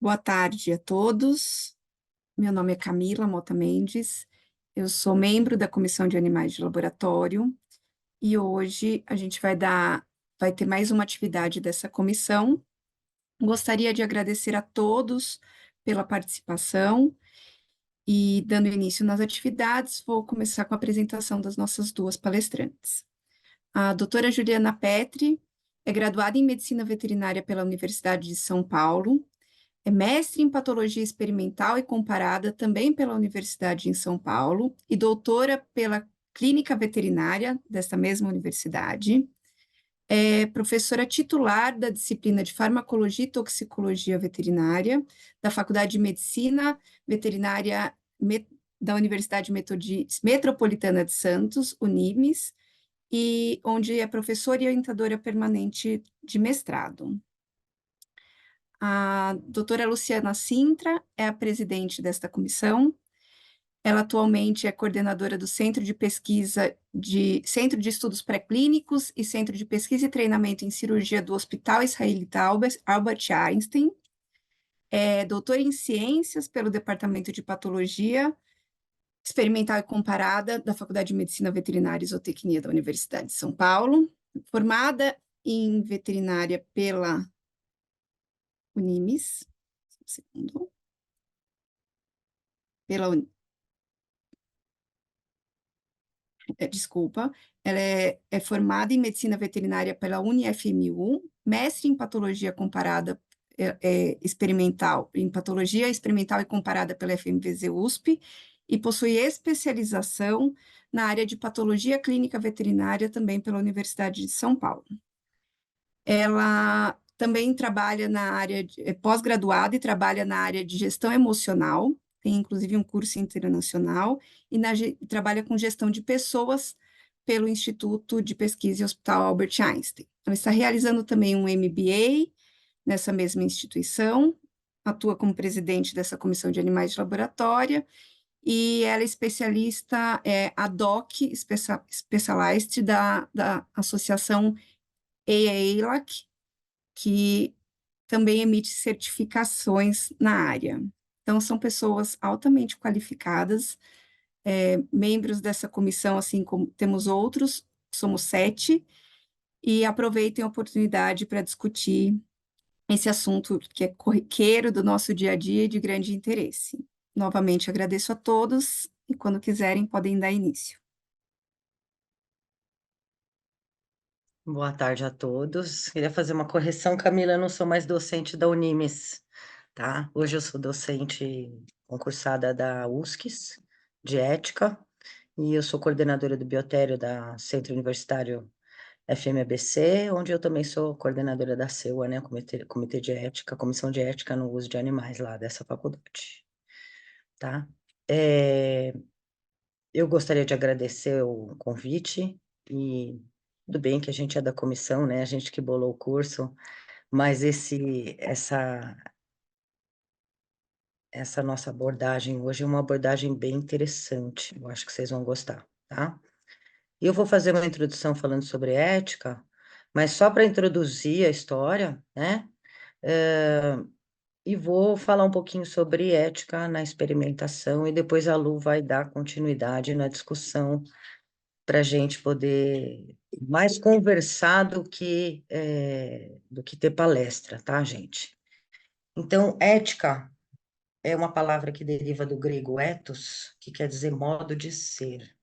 Boa tarde a todos. Meu nome é Camila Mota Mendes. Eu sou membro da Comissão de Animais de Laboratório e hoje a gente vai ter mais uma atividade dessa comissão. Gostaria de agradecer a todos pela participação e, dando início nas atividades, vou começar com a apresentação das nossas duas palestrantes. A doutora Juliana Petri é graduada em Medicina Veterinária pela Universidade de São Paulo. É mestre em patologia experimental e comparada também pela Universidade em São Paulo e doutora pela Clínica Veterinária desta mesma universidade. É professora titular da disciplina de Farmacologia e Toxicologia Veterinária da Faculdade de Medicina Veterinária da Universidade Metropolitana de Santos, Unimes, e onde é professora e orientadora permanente de mestrado. A doutora Luciana Sintra é a presidente desta comissão. Ela atualmente é coordenadora do Centro de Estudos Pré-Clínicos e Centro de Pesquisa e Treinamento em Cirurgia do Hospital Israelita Albert Einstein. É doutora em Ciências pelo Departamento de Patologia Experimental e Comparada da Faculdade de Medicina Veterinária e Zootecnia da Universidade de São Paulo. Formada em veterinária pela Unimes, segundo, pela desculpa, ela é formada em medicina veterinária pela UniFMU, mestre em patologia comparada experimental, em patologia experimental e comparada pela FMVZ USP, e possui especialização na área de patologia clínica veterinária também pela Universidade de São Paulo. Ela também trabalha na área é pós-graduada e trabalha na área de gestão emocional, tem inclusive um curso internacional, e trabalha com gestão de pessoas pelo Instituto de Pesquisa e Hospital Albert Einstein. Ela está realizando também um MBA nessa mesma instituição, atua como presidente dessa comissão de animais de laboratório, e ela é especialista, ad hoc, specialist da Associação EALAC, que também emite certificações na área. Então, são pessoas altamente qualificadas, membros dessa comissão, assim como temos outros, somos 7, e aproveitem a oportunidade para discutir esse assunto que é corriqueiro do nosso dia a dia e de grande interesse. Novamente, agradeço a todos e, quando quiserem, podem dar início. Boa tarde a todos. Queria fazer uma correção, Camila, eu não sou mais docente da Unimes, tá? Hoje eu sou docente concursada da USCS, de Ética, e eu sou coordenadora do Biotério da Centro Universitário FMABC, onde eu também sou coordenadora da CEUA, né, Comitê de Ética, Comissão de Ética no Uso de Animais lá dessa faculdade, tá? Eu gostaria de agradecer o convite e tudo bem que a gente é da comissão, né? A gente que bolou o curso, mas essa nossa abordagem hoje é uma abordagem bem interessante. Eu acho que vocês vão gostar, tá? E eu vou fazer uma introdução falando sobre ética, mas só para introduzir a história, né? E vou falar um pouquinho sobre ética na experimentação e depois a Lu vai dar continuidade na discussão para a gente poder mais conversar do que ter palestra, tá, gente? Então, ética é uma palavra que deriva do grego ethos, que quer dizer modo de ser.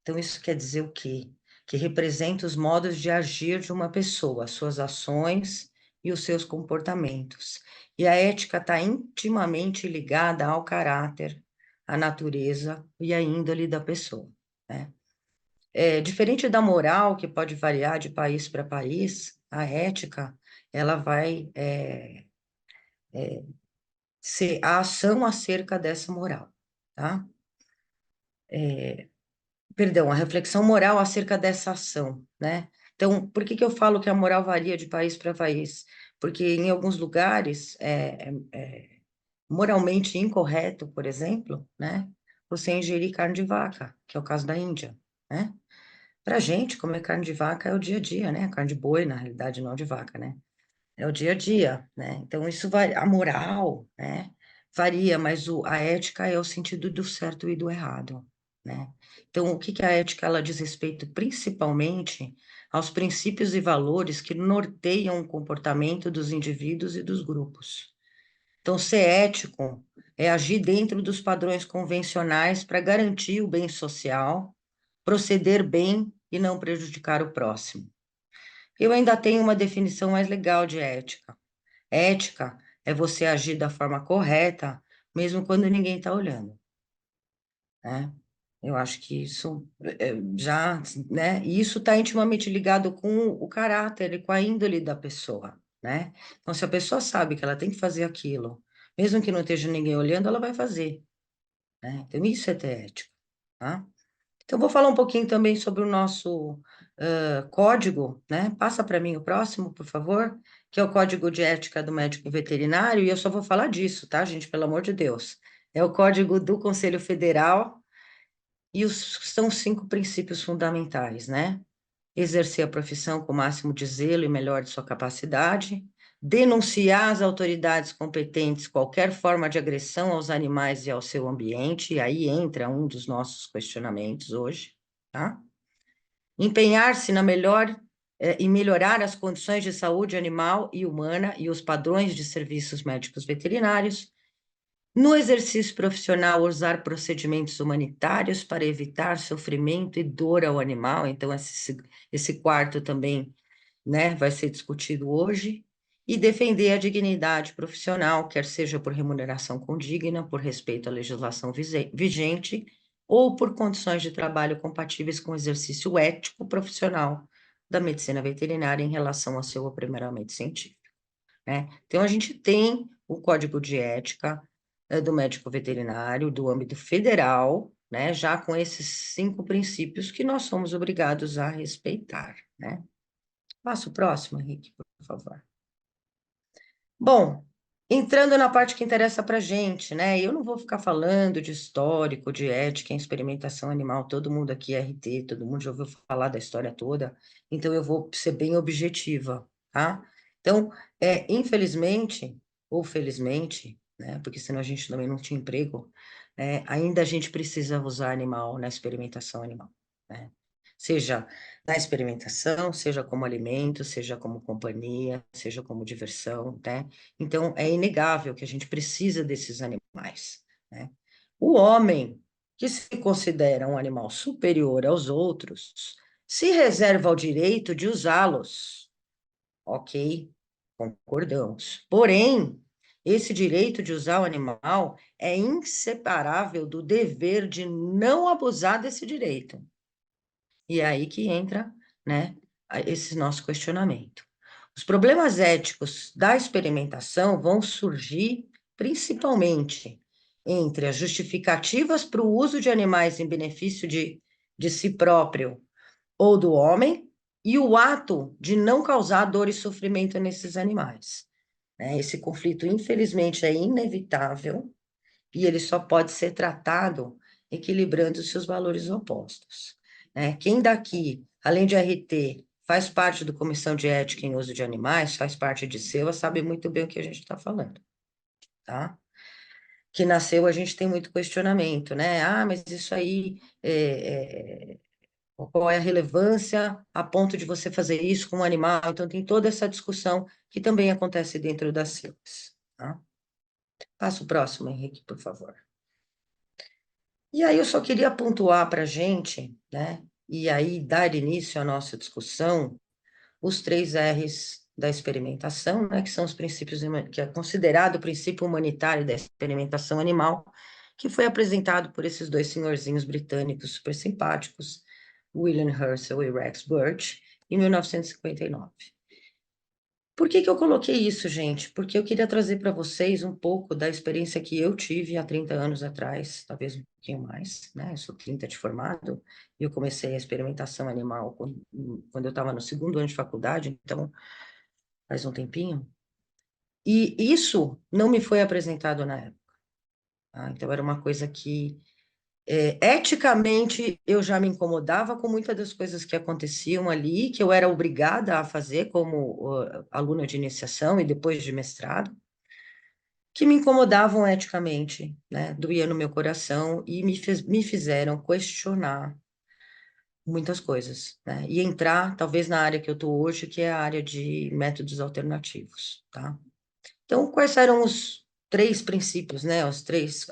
Então, isso quer dizer o quê? Que representa os modos de agir de uma pessoa, suas ações e os seus comportamentos. E a ética está intimamente ligada ao caráter, à natureza e à índole da pessoa, né? Diferente da moral, que pode variar de país para país, a ética, ela vai ser a ação acerca dessa moral, tá? Perdão, a reflexão moral acerca dessa ação, né? Então, por que eu falo que a moral varia de país para país? Porque em alguns lugares é moralmente incorreto, por exemplo, né? Você ingerir carne de vaca, que é o caso da Índia, né? Pra gente, comer carne de vaca é o dia a dia, né? Carne de boi, na realidade, não de vaca, né? é o dia a dia, né? Então, isso vai, a moral, né, varia, mas a ética é o sentido do certo e do errado, né? Então, o que que a ética, ela diz respeito principalmente aos princípios e valores que norteiam o comportamento dos indivíduos e dos grupos. Então, ser ético é agir dentro dos padrões convencionais para garantir o bem social, proceder bem e não prejudicar o próximo. Eu ainda tenho uma definição mais legal de ética. Ética é você agir da forma correta, mesmo quando ninguém está olhando, né? Eu acho que isso já, né? E isso está intimamente ligado com o caráter e com a índole da pessoa, né? Então, se a pessoa sabe que ela tem que fazer aquilo, mesmo que não esteja ninguém olhando, ela vai fazer, né? Então, isso é ter ética, tá? Então, vou falar um pouquinho também sobre o nosso código, né? Passa para mim o próximo, por favor, que é o Código de Ética do Médico Veterinário, e eu só vou falar disso, tá, gente? Pelo amor de Deus. É o Código do Conselho Federal, e são 5 princípios fundamentais, né? Exercer a profissão com o máximo de zelo e melhor de sua capacidade, denunciar às autoridades competentes qualquer forma de agressão aos animais e ao seu ambiente, e aí entra um dos nossos questionamentos hoje, tá? Empenhar-se na melhor e melhorar as condições de saúde animal e humana e os padrões de serviços médicos veterinários, no exercício profissional, usar procedimentos humanitários para evitar sofrimento e dor ao animal. Então, esse quarto também, né, vai ser discutido hoje. E defender a dignidade profissional, quer seja por remuneração condigna, por respeito à legislação vigente, ou por condições de trabalho compatíveis com o exercício ético profissional da medicina veterinária em relação ao seu aprimoramento científico, né? Então, a gente tem o Código de Ética do médico veterinário, do âmbito federal, né, já com esses 5 princípios que nós somos obrigados a respeitar, né? Passa o próximo, Henrique, por favor. Bom, entrando na parte que interessa para a gente, né? Eu não vou ficar falando de histórico, de ética em experimentação animal, todo mundo aqui é RT, todo mundo já ouviu falar da história toda, então eu vou ser bem objetiva, tá? Então, infelizmente, ou felizmente, né? Porque senão a gente também não tinha emprego, ainda a gente precisa usar animal na experimentação animal, né? Seja na experimentação, seja como alimento, seja como companhia, seja como diversão, né? Então, é inegável que a gente precisa desses animais, né? O homem, que se considera um animal superior aos outros, se reserva o direito de usá-los. Ok, concordamos. Porém, esse direito de usar o animal é inseparável do dever de não abusar desse direito. E é aí que entra, né, esse nosso questionamento. Os problemas éticos da experimentação vão surgir principalmente entre as justificativas para o uso de animais em benefício de si próprio ou do homem e o ato de não causar dor e sofrimento nesses animais, né? Esse conflito, infelizmente, é inevitável e ele só pode ser tratado equilibrando-se os valores opostos, né? Quem daqui, além de RT, faz parte do Comissão de Ética em Uso de Animais, faz parte de SEUA, sabe muito bem o que a gente está falando, tá? Que nasceu, a gente tem muito questionamento, né? Ah, mas isso aí, qual é a relevância a ponto de você fazer isso com um animal? Então, tem toda essa discussão que também acontece dentro das SEUAs, tá? Passa o próximo, Henrique, por favor. E aí eu só queria pontuar para a gente, né, e aí dar início à nossa discussão, os 3 R's da experimentação, né, que são os princípios, que é considerado o princípio humanitário da experimentação animal, que foi apresentado por esses 2 senhorzinhos britânicos super simpáticos, William Herschel e Rex Birch, em 1959. Por que que eu coloquei isso, gente? Porque eu queria trazer para vocês um pouco da experiência que eu tive há 30 anos atrás, talvez um pouquinho mais, né? Eu sou 30 de formado, e eu comecei a experimentação animal quando eu estava no 2º ano de faculdade, então faz um tempinho. E isso não me foi apresentado na época, tá? Então era uma coisa que Eticamente, eu já me incomodava com muitas das coisas que aconteciam ali, que eu era obrigada a fazer como aluna de iniciação e depois de mestrado, que me incomodavam eticamente, né? Doía no meu coração e me fizeram questionar muitas coisas, né? E entrar, talvez, na área que eu estou hoje, que é a área de métodos alternativos, tá? Então, quais eram os três princípios, né? Os três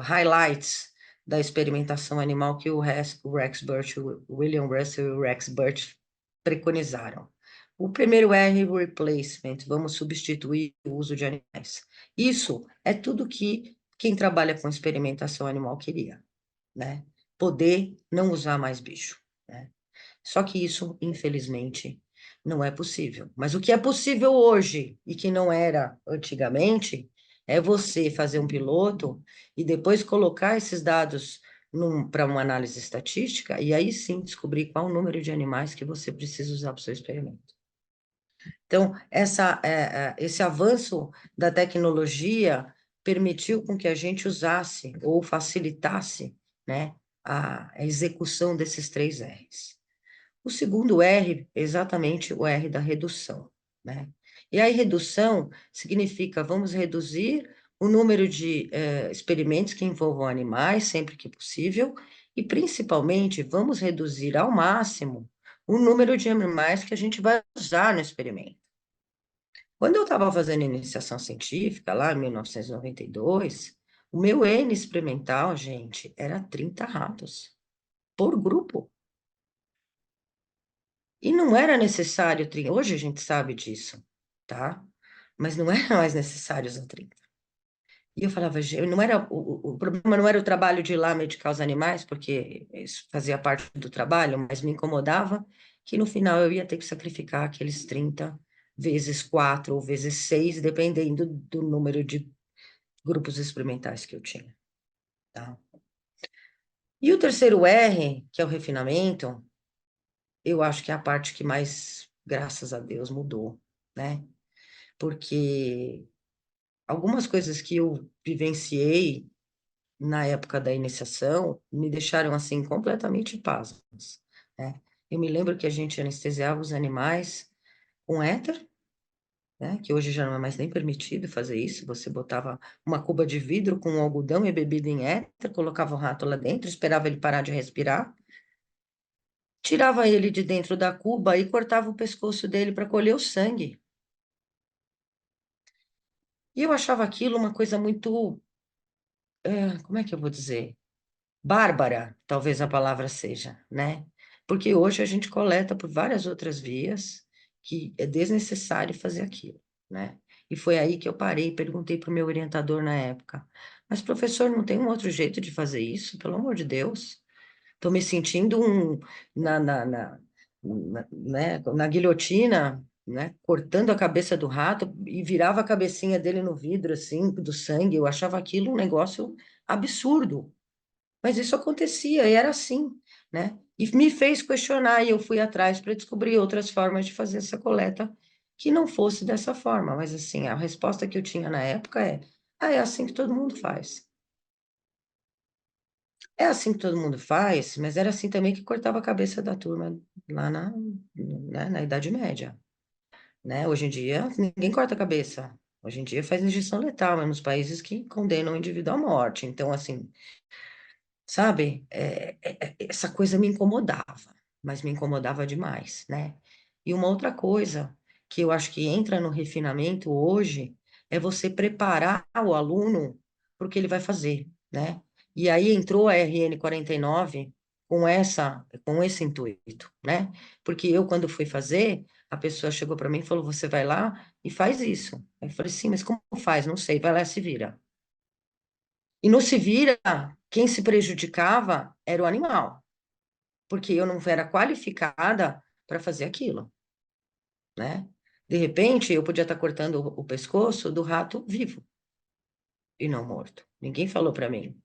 highlights da experimentação animal que o Rex Birch, o William Russell e o Rex Birch preconizaram. O primeiro R, replacement, vamos substituir o uso de animais. Isso é tudo que quem trabalha com experimentação animal queria, né? Poder não usar mais bicho, né? Só que isso, infelizmente, não é possível. Mas o que é possível hoje e que não era antigamente é você fazer um piloto e depois colocar esses dados para uma análise estatística e aí sim descobrir qual o número de animais que você precisa usar para o seu experimento. Então, esse avanço da tecnologia permitiu com que a gente usasse ou facilitasse, né, a execução desses três R's. O segundo R é exatamente o R da redução, né? E aí, redução significa vamos reduzir o número de experimentos que envolvam animais, sempre que possível, e principalmente vamos reduzir ao máximo o número de animais que a gente vai usar no experimento. Quando eu estava fazendo iniciação científica, lá em 1992, o meu N experimental, gente, era 30 ratos por grupo. E não era necessário 30. Hoje a gente sabe disso, tá? Mas não era mais necessário usar 30. E eu falava, gente, não era, o problema não era o trabalho de ir lá medicar os animais, porque isso fazia parte do trabalho, mas me incomodava que no final eu ia ter que sacrificar aqueles 30 vezes 4 ou vezes 6, dependendo do número de grupos experimentais que eu tinha, tá? E o terceiro R, que é o refinamento, eu acho que é a parte que mais, graças a Deus, mudou, né? Porque algumas coisas que eu vivenciei na época da iniciação me deixaram assim completamente pasmas, né? Eu me lembro que a gente anestesiava os animais com éter, né? Que hoje já não é mais nem permitido fazer isso. Você botava uma cuba de vidro com um algodão e bebida em éter, colocava o rato lá dentro, esperava ele parar de respirar, tirava ele de dentro da cuba e cortava o pescoço dele para colher o sangue. E eu achava aquilo uma coisa muito, como é que eu vou dizer? Bárbara, talvez a palavra seja, né? Porque hoje a gente coleta por várias outras vias que é desnecessário fazer aquilo, né? E foi aí que eu parei e perguntei para o meu orientador na época, mas professor, não tem um outro jeito de fazer isso? Pelo amor de Deus. Estou me sentindo na guilhotina, né? Cortando a cabeça do rato e virava a cabecinha dele no vidro, assim, do sangue. Eu achava aquilo um negócio absurdo. Mas isso acontecia e era assim, né? E me fez questionar e eu fui atrás para descobrir outras formas de fazer essa coleta que não fosse dessa forma. Mas assim, a resposta que eu tinha na época é assim que todo mundo faz. É assim que todo mundo faz, mas era assim também que cortava a cabeça da turma lá na Idade Média, né? Hoje em dia, ninguém corta a cabeça. Hoje em dia faz injeção letal, é nos países que condenam o indivíduo à morte. Então, assim, sabe? Essa coisa me incomodava, mas me incomodava demais, né? E uma outra coisa que eu acho que entra no refinamento hoje é você preparar o aluno para o que ele vai fazer, né? E aí entrou a RN 49 com esse intuito, né? Porque eu, quando fui fazer, a pessoa chegou para mim e falou: Você vai lá e faz isso. Eu falei: Sim, mas como faz? Não sei, vai lá e se vira. E no se vira, quem se prejudicava era o animal, porque eu não era qualificada para fazer aquilo, né? De repente, eu podia estar cortando o pescoço do rato vivo e não morto. Ninguém falou para mim,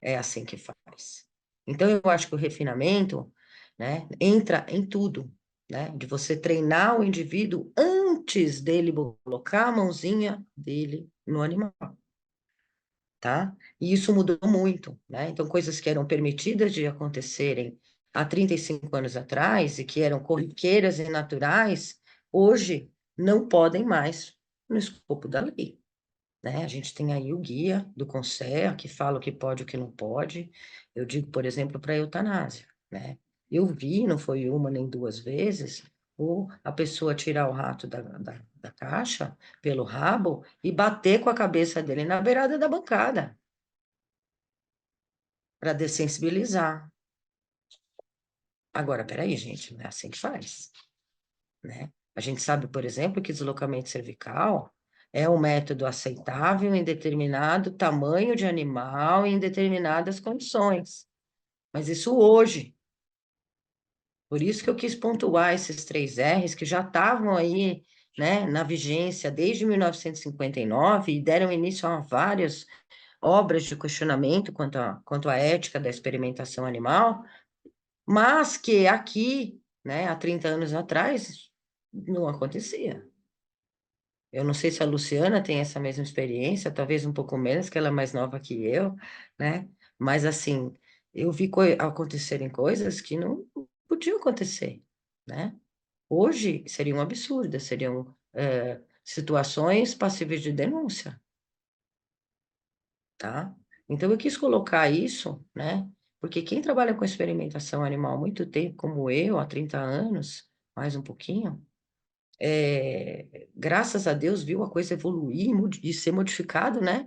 é assim que faz. Então, eu acho que o refinamento, né, entra em tudo, né? De você treinar o indivíduo antes dele colocar a mãozinha dele no animal. tá? E isso mudou muito, né? Então, coisas que eram permitidas de acontecerem há 35 anos atrás e que eram corriqueiras e naturais, hoje não podem mais no escopo da lei, né? A gente tem aí o guia do Conselho que fala o que pode e o que não pode. Eu digo, por exemplo, para a eutanásia, né? Eu vi, não foi uma nem duas vezes, a pessoa tirar o rato da caixa pelo rabo e bater com a cabeça dele na beirada da bancada para dessensibilizar. Agora, peraí, gente, não é assim que faz, né? A gente sabe, por exemplo, que deslocamento cervical é um método aceitável em determinado tamanho de animal, em determinadas condições. Mas isso hoje. Por isso que eu quis pontuar esses 3 Rs que já estavam aí, né, na vigência desde 1959 e deram início a várias obras de questionamento quanto à ética da experimentação animal, mas que aqui, né, há 30 anos atrás, não acontecia. Eu não sei se a Luciana tem essa mesma experiência, talvez um pouco menos, que ela é mais nova que eu, né? Mas, assim, eu vi acontecerem coisas que não podiam acontecer, né? Hoje seriam absurdas, seriam situações passíveis de denúncia, tá? Então, eu quis colocar isso, né? Porque quem trabalha com experimentação animal há muito tempo, como eu, há 30 anos, mais um pouquinho, graças a Deus, viu a coisa evoluir e ser modificado, né?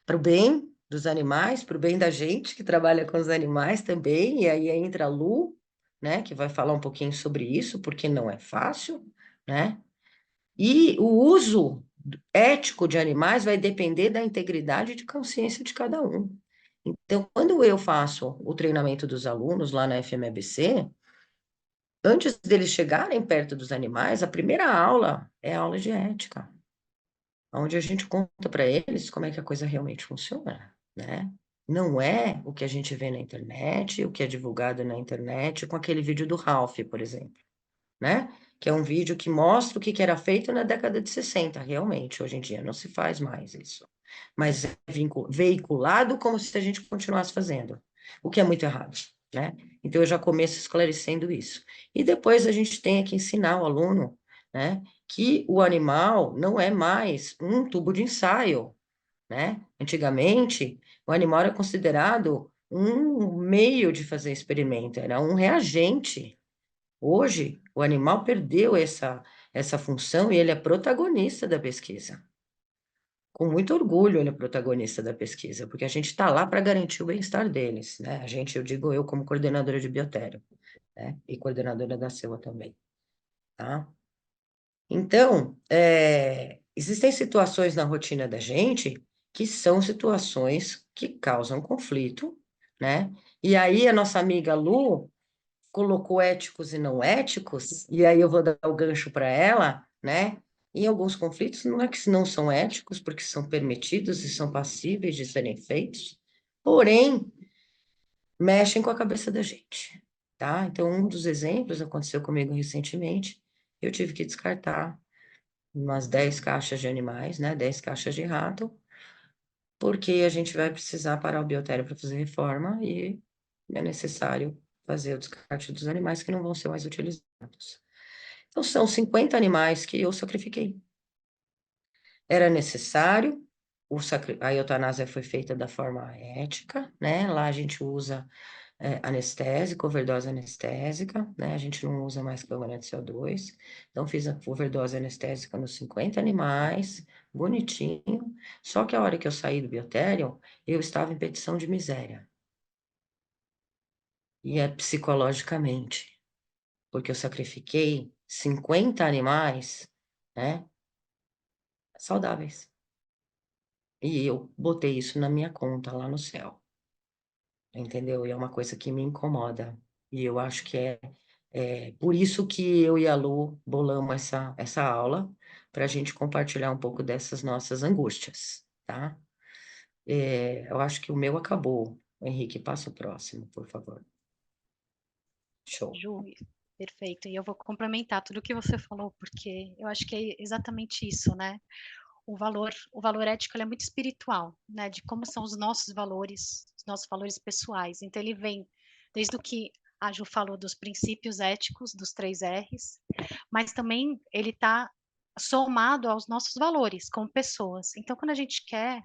Para o bem dos animais, para o bem da gente que trabalha com os animais também, e aí entra a Lu, né? Que vai falar um pouquinho sobre isso, porque não é fácil, né? E o uso ético de animais vai depender da integridade de consciência de cada um. Então, quando eu faço o treinamento dos alunos lá na FMABC, antes deles chegarem perto dos animais, a primeira aula é a aula de ética, onde a gente conta para eles como é que a coisa realmente funciona, né? Não é o que a gente vê na internet, o que é divulgado na internet, com aquele vídeo do Ralph, por exemplo, né? Que é um vídeo que mostra o que era feito na década de 60, realmente. Hoje em dia não se faz mais isso. Mas é veiculado como se a gente continuasse fazendo, o que é muito errado, né? Então eu já começo esclarecendo isso. E depois a gente tem que ensinar o aluno, né, que o animal não é mais um tubo de ensaio, né? Antigamente, o animal era considerado um meio de fazer experimento, era um reagente. Hoje, o animal perdeu essa função e ele é protagonista da pesquisa. Com muito orgulho, ele é protagonista da pesquisa, porque a gente está lá para garantir o bem-estar deles, né? A gente, eu digo eu como coordenadora de biotério, né? E coordenadora da SEUA também, tá? Então, existem situações na rotina da gente que são situações que causam conflito, né? E aí a nossa amiga Lu colocou éticos e não éticos, e aí eu vou dar o gancho para ela, né? Em alguns conflitos, não é que não são éticos, porque são permitidos e são passíveis de serem feitos, porém, mexem com a cabeça da gente, tá? Então, um dos exemplos aconteceu comigo recentemente, eu tive que descartar umas 10 caixas de animais, né? 10 caixas de rato, porque a gente vai precisar parar o biotério para fazer reforma e é necessário fazer o descarte dos animais que não vão ser mais utilizados. Então, são 50 animais que eu sacrifiquei. Era necessário, a eutanásia foi feita da forma ética, né? Lá a gente usa anestésico, overdose anestésica, né? A gente não usa mais câmara de CO2. Então, fiz a overdose anestésica nos 50 animais, bonitinho. Só que a hora que eu saí do biotério, eu estava em petição de miséria. E é psicologicamente, porque eu sacrifiquei 50 animais, né? Saudáveis. E eu botei isso na minha conta lá no céu, entendeu? E é uma coisa que me incomoda. E eu acho que é por isso que eu e a Lu bolamos essa aula, para a gente compartilhar um pouco dessas nossas angústias, tá? Eu acho que o meu acabou. Henrique, passa o próximo, por favor. Show. Ju, perfeito. E eu vou complementar tudo que você falou, porque eu acho que é exatamente isso, né? o valor ético ele é muito espiritual, né? De como são os nossos valores pessoais. Então ele vem desde o que a Ju falou dos princípios éticos, dos 3 R's, mas também ele está somado aos nossos valores como pessoas. Então, quando a gente quer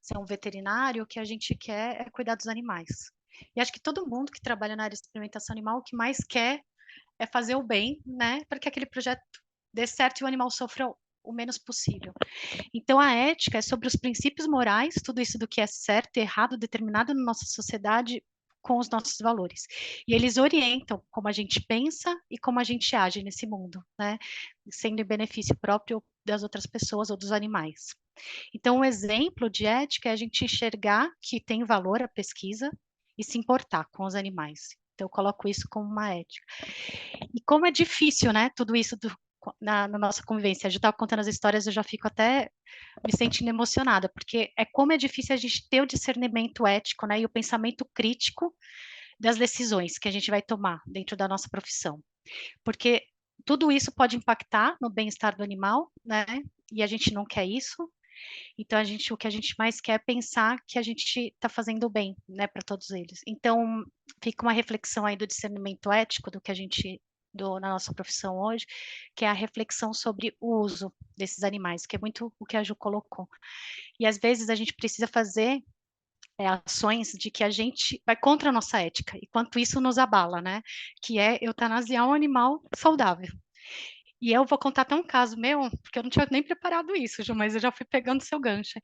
ser um veterinário, o que a gente quer é cuidar dos animais. E acho que todo mundo que trabalha na área de experimentação animal, o que mais quer é fazer o bem, né, para que aquele projeto dê certo e o animal sofra o menos possível. Então, a ética é sobre os princípios morais, tudo isso do que é certo e errado, determinado na nossa sociedade com os nossos valores. E eles orientam como a gente pensa e como a gente age nesse mundo, né? Sendo em benefício próprio das outras pessoas ou dos animais. Então, um exemplo de ética é a gente enxergar que tem valor a pesquisa e se importar com os animais. Então, eu coloco isso como uma ética. E como é difícil, né, tudo isso na nossa convivência. A gente estava contando as histórias, eu já fico até me sentindo emocionada, porque é como é difícil a gente ter o discernimento ético, né, e o pensamento crítico das decisões que a gente vai tomar dentro da nossa profissão. Porque tudo isso pode impactar no bem-estar do animal, né, e a gente não quer isso. Então, o que a gente mais quer é pensar que a gente está fazendo o bem, né, para todos eles. Então, fica uma reflexão aí do discernimento ético do que a gente na nossa profissão hoje, que é a reflexão sobre o uso desses animais, que é muito o que a Ju colocou. E às vezes a gente precisa fazer ações de que a gente vai contra a nossa ética, e quanto isso nos abala, né? Que é eutanasiar um animal saudável. E eu vou contar até um caso meu, porque eu não tinha nem preparado isso, Ju, mas eu já fui pegando seu gancho.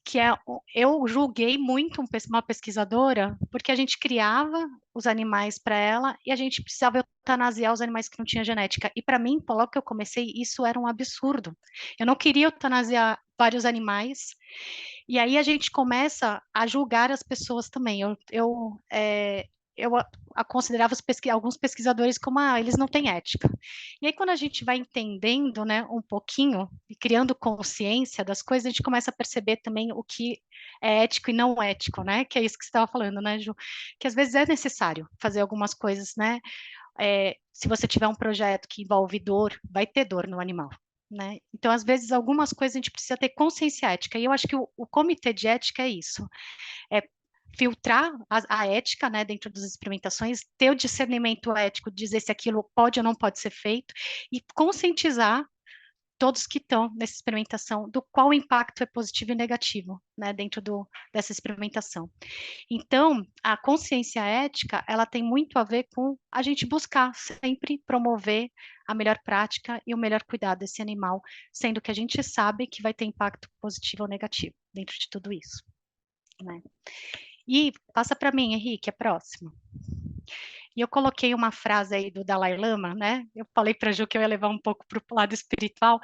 Que é, eu julguei muito uma pesquisadora, porque a gente criava os animais para ela e a gente precisava eutanasiar os animais que não tinham genética. E para mim, logo que eu comecei, isso era um absurdo. Eu não queria eutanasiar vários animais. E aí a gente começa a julgar as pessoas também. Eu considerava alguns pesquisadores como, eles não têm ética. E aí, quando a gente vai entendendo, né, um pouquinho, e criando consciência das coisas, a gente começa a perceber também o que é ético e não ético, né, que é isso que você estava falando, né, Ju, que às vezes é necessário fazer algumas coisas, né, se você tiver um projeto que envolve dor, vai ter dor no animal, né? Então, às vezes, algumas coisas a gente precisa ter consciência ética, e eu acho que o comitê de ética é isso, é filtrar a ética, né, dentro das experimentações, ter o discernimento ético, dizer se aquilo pode ou não pode ser feito, e conscientizar todos que estão nessa experimentação do qual o impacto é positivo e negativo, né, dentro dessa experimentação. Então, a consciência ética, ela tem muito a ver com a gente buscar sempre promover a melhor prática e o melhor cuidado desse animal, sendo que a gente sabe que vai ter impacto positivo ou negativo dentro de tudo isso, né? E passa para mim, Henrique, a próxima. E eu coloquei uma frase aí do Dalai Lama, né? Eu falei para a Ju que eu ia levar um pouco para o lado espiritual.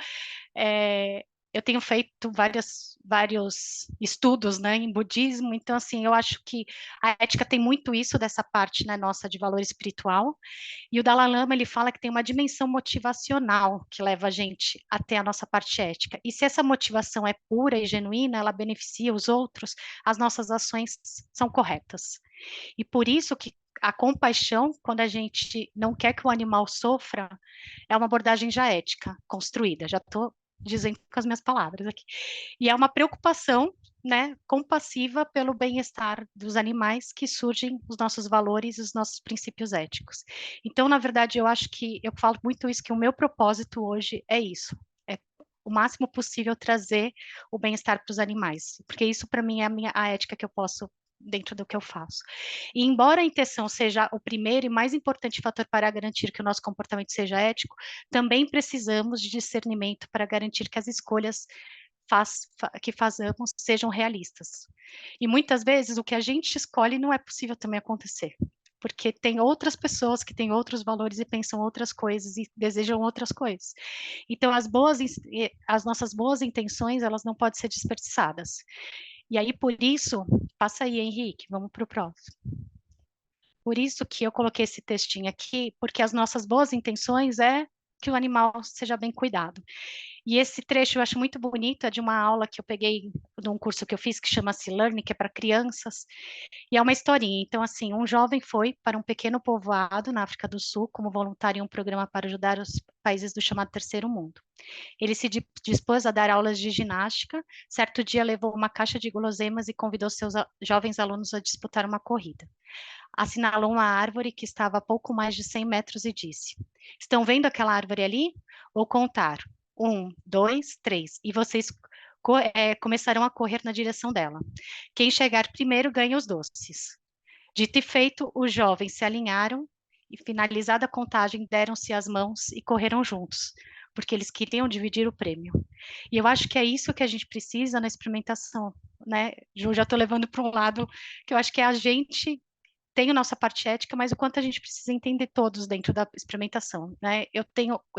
Eu tenho feito vários estudos, né, em budismo, então, assim, eu acho que a ética tem muito isso dessa parte, né, nossa de valor espiritual, e o Dalai Lama, ele fala que tem uma dimensão motivacional que leva a gente até a nossa parte ética, e se essa motivação é pura e genuína, ela beneficia os outros, as nossas ações são corretas. E por isso que a compaixão, quando a gente não quer que o animal sofra, é uma abordagem já ética, construída. Já estou dizendo com as minhas palavras aqui. E é uma preocupação, né, compassiva pelo bem-estar dos animais que surgem os nossos valores e os nossos princípios éticos. Então, na verdade, eu acho que eu falo muito isso, que o meu propósito hoje é isso. É o máximo possível trazer o bem-estar para os animais, porque isso para mim é a ética que eu posso dentro do que eu faço. E embora a intenção seja o primeiro e mais importante fator para garantir que o nosso comportamento seja ético, também precisamos de discernimento para garantir que as escolhas que fazemos sejam realistas. E muitas vezes o que a gente escolhe não é possível também acontecer, porque tem outras pessoas que têm outros valores e pensam outras coisas e desejam outras coisas. Então, as nossas boas intenções, elas não podem ser desperdiçadas. E aí, por isso, passa aí, Henrique, vamos para o próximo. Por isso que eu coloquei esse textinho aqui, porque as nossas boas intenções é que o animal seja bem cuidado. E esse trecho eu acho muito bonito, é de uma aula que eu peguei de um curso que eu fiz que chama-se Learning, que é para crianças, e é uma historinha. Então, assim, um jovem foi para um pequeno povoado na África do Sul como voluntário em um programa para ajudar os países do chamado Terceiro Mundo. Ele se dispôs a dar aulas de ginástica. Certo dia levou uma caixa de guloseimas e convidou seus jovens alunos a disputar uma corrida. Assinalou uma árvore que estava a pouco mais de 100 metros e disse: "Estão vendo aquela árvore ali? Vou contar. 1, 2, 3. E vocês começarão a correr na direção dela. Quem chegar primeiro ganha os doces." Dito e feito, os jovens se alinharam e, finalizada a contagem, deram-se as mãos e correram juntos, porque eles queriam dividir o prêmio. E eu acho que é isso que a gente precisa na experimentação, né? Ju, já estou levando para um lado que eu acho que é a gente tem a nossa parte ética, mas o quanto a gente precisa entender todos dentro da experimentação, né? Eu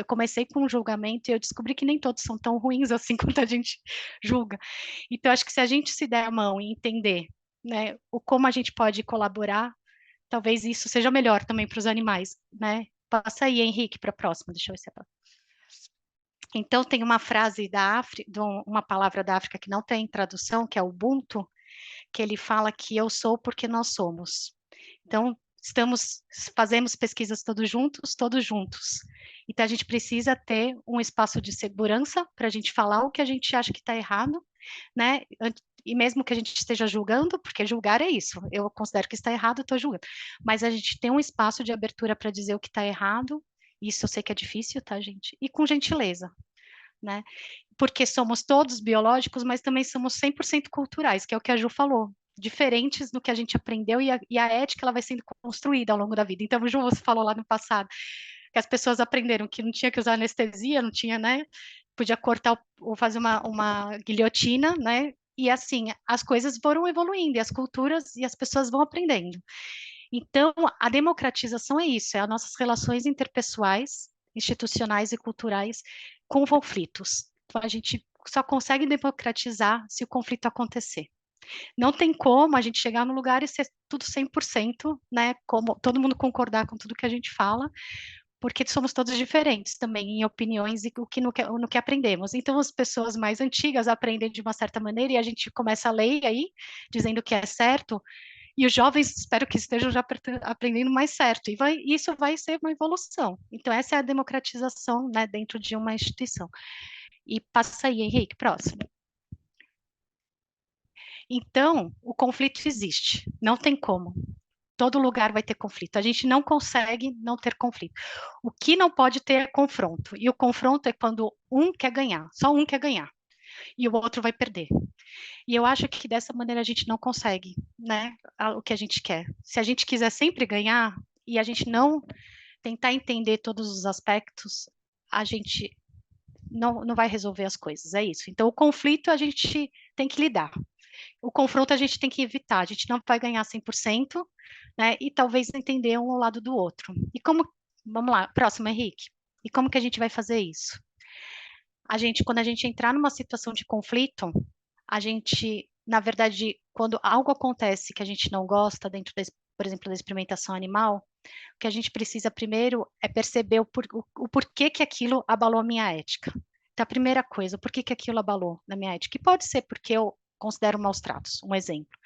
comecei com um julgamento e eu descobri que nem todos são tão ruins assim quanto a gente julga. Então, acho que se a gente se der a mão e entender, né, como a gente pode colaborar, talvez isso seja melhor também para os animais, né? Passa aí, Henrique, para a próxima, deixa eu ver se é a próxima. Então, tem uma frase da África, uma palavra da África que não tem tradução, que é Ubuntu, que ele fala que eu sou porque nós somos. Então, fazemos pesquisas todos juntos. Então, a gente precisa ter um espaço de segurança para a gente falar o que a gente acha que está errado, né? E mesmo que a gente esteja julgando, porque julgar é isso, eu considero que está errado, estou julgando. Mas a gente tem um espaço de abertura para dizer o que está errado, isso eu sei que é difícil, tá, gente? E com gentileza, né? Porque somos todos biológicos, mas também somos 100% culturais, que é o que a Ju falou, diferentes do que a gente aprendeu e a ética ela vai sendo construída ao longo da vida. Então, Ju, você falou lá no passado que as pessoas aprenderam que não tinha que usar anestesia, não tinha, né? Podia cortar ou fazer uma guilhotina, né? E assim, as coisas foram evoluindo, e as culturas e as pessoas vão aprendendo. Então, a democratização é isso, é as nossas relações interpessoais, institucionais e culturais com conflitos. Então, a gente só consegue democratizar se o conflito acontecer. Não tem como a gente chegar no lugar e ser tudo 100%, né, como todo mundo concordar com tudo que a gente fala, porque somos todos diferentes também em opiniões e no que aprendemos. Então, as pessoas mais antigas aprendem de uma certa maneira e a gente começa a ler aí, dizendo que é certo, e os jovens espero que estejam já aprendendo mais certo, e isso vai ser uma evolução. Então, essa é a democratização, né, dentro de uma instituição. E passa aí, Henrique, próximo. Então, o conflito existe, não tem como. Todo lugar vai ter conflito. A gente não consegue não ter conflito. O que não pode ter é confronto. E o confronto é quando um quer ganhar, só um quer ganhar, e o outro vai perder. E eu acho que dessa maneira a gente não consegue, né, o que a gente quer. Se a gente quiser sempre ganhar e a gente não tentar entender todos os aspectos, a gente não vai resolver as coisas, é isso. Então, o conflito a gente tem que lidar. O confronto a gente tem que evitar, a gente não vai ganhar 100%, né, e talvez entender um ao lado do outro. E como, vamos lá, próximo, Henrique. E como que a gente vai fazer isso? Quando a gente entrar numa situação de conflito, a gente, na verdade, quando algo acontece que a gente não gosta dentro, por exemplo, da experimentação animal, o que a gente precisa primeiro é perceber o porquê que aquilo abalou a minha ética. Então, a primeira coisa, por que aquilo abalou na minha ética? E pode ser porque eu considero maus tratos, um exemplo.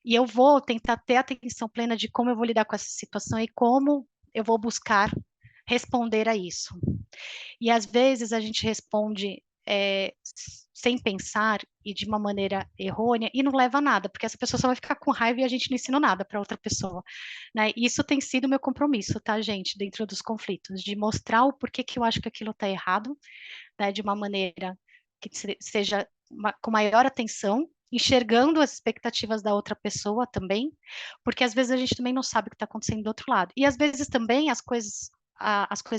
E eu vou tentar ter atenção plena de como eu vou lidar com essa situação e como eu vou buscar responder a isso. E às vezes a gente responde sem pensar e de uma maneira errônea e não leva a nada, porque essa pessoa só vai ficar com raiva e a gente não ensinou nada para outra pessoa, né? Isso tem sido meu compromisso, tá, gente, dentro dos conflitos, de mostrar o porquê que eu acho que aquilo está errado, né, de uma maneira que seja com maior atenção, enxergando as expectativas da outra pessoa também, porque às vezes a gente também não sabe o que está acontecendo do outro lado. E às vezes também as coisas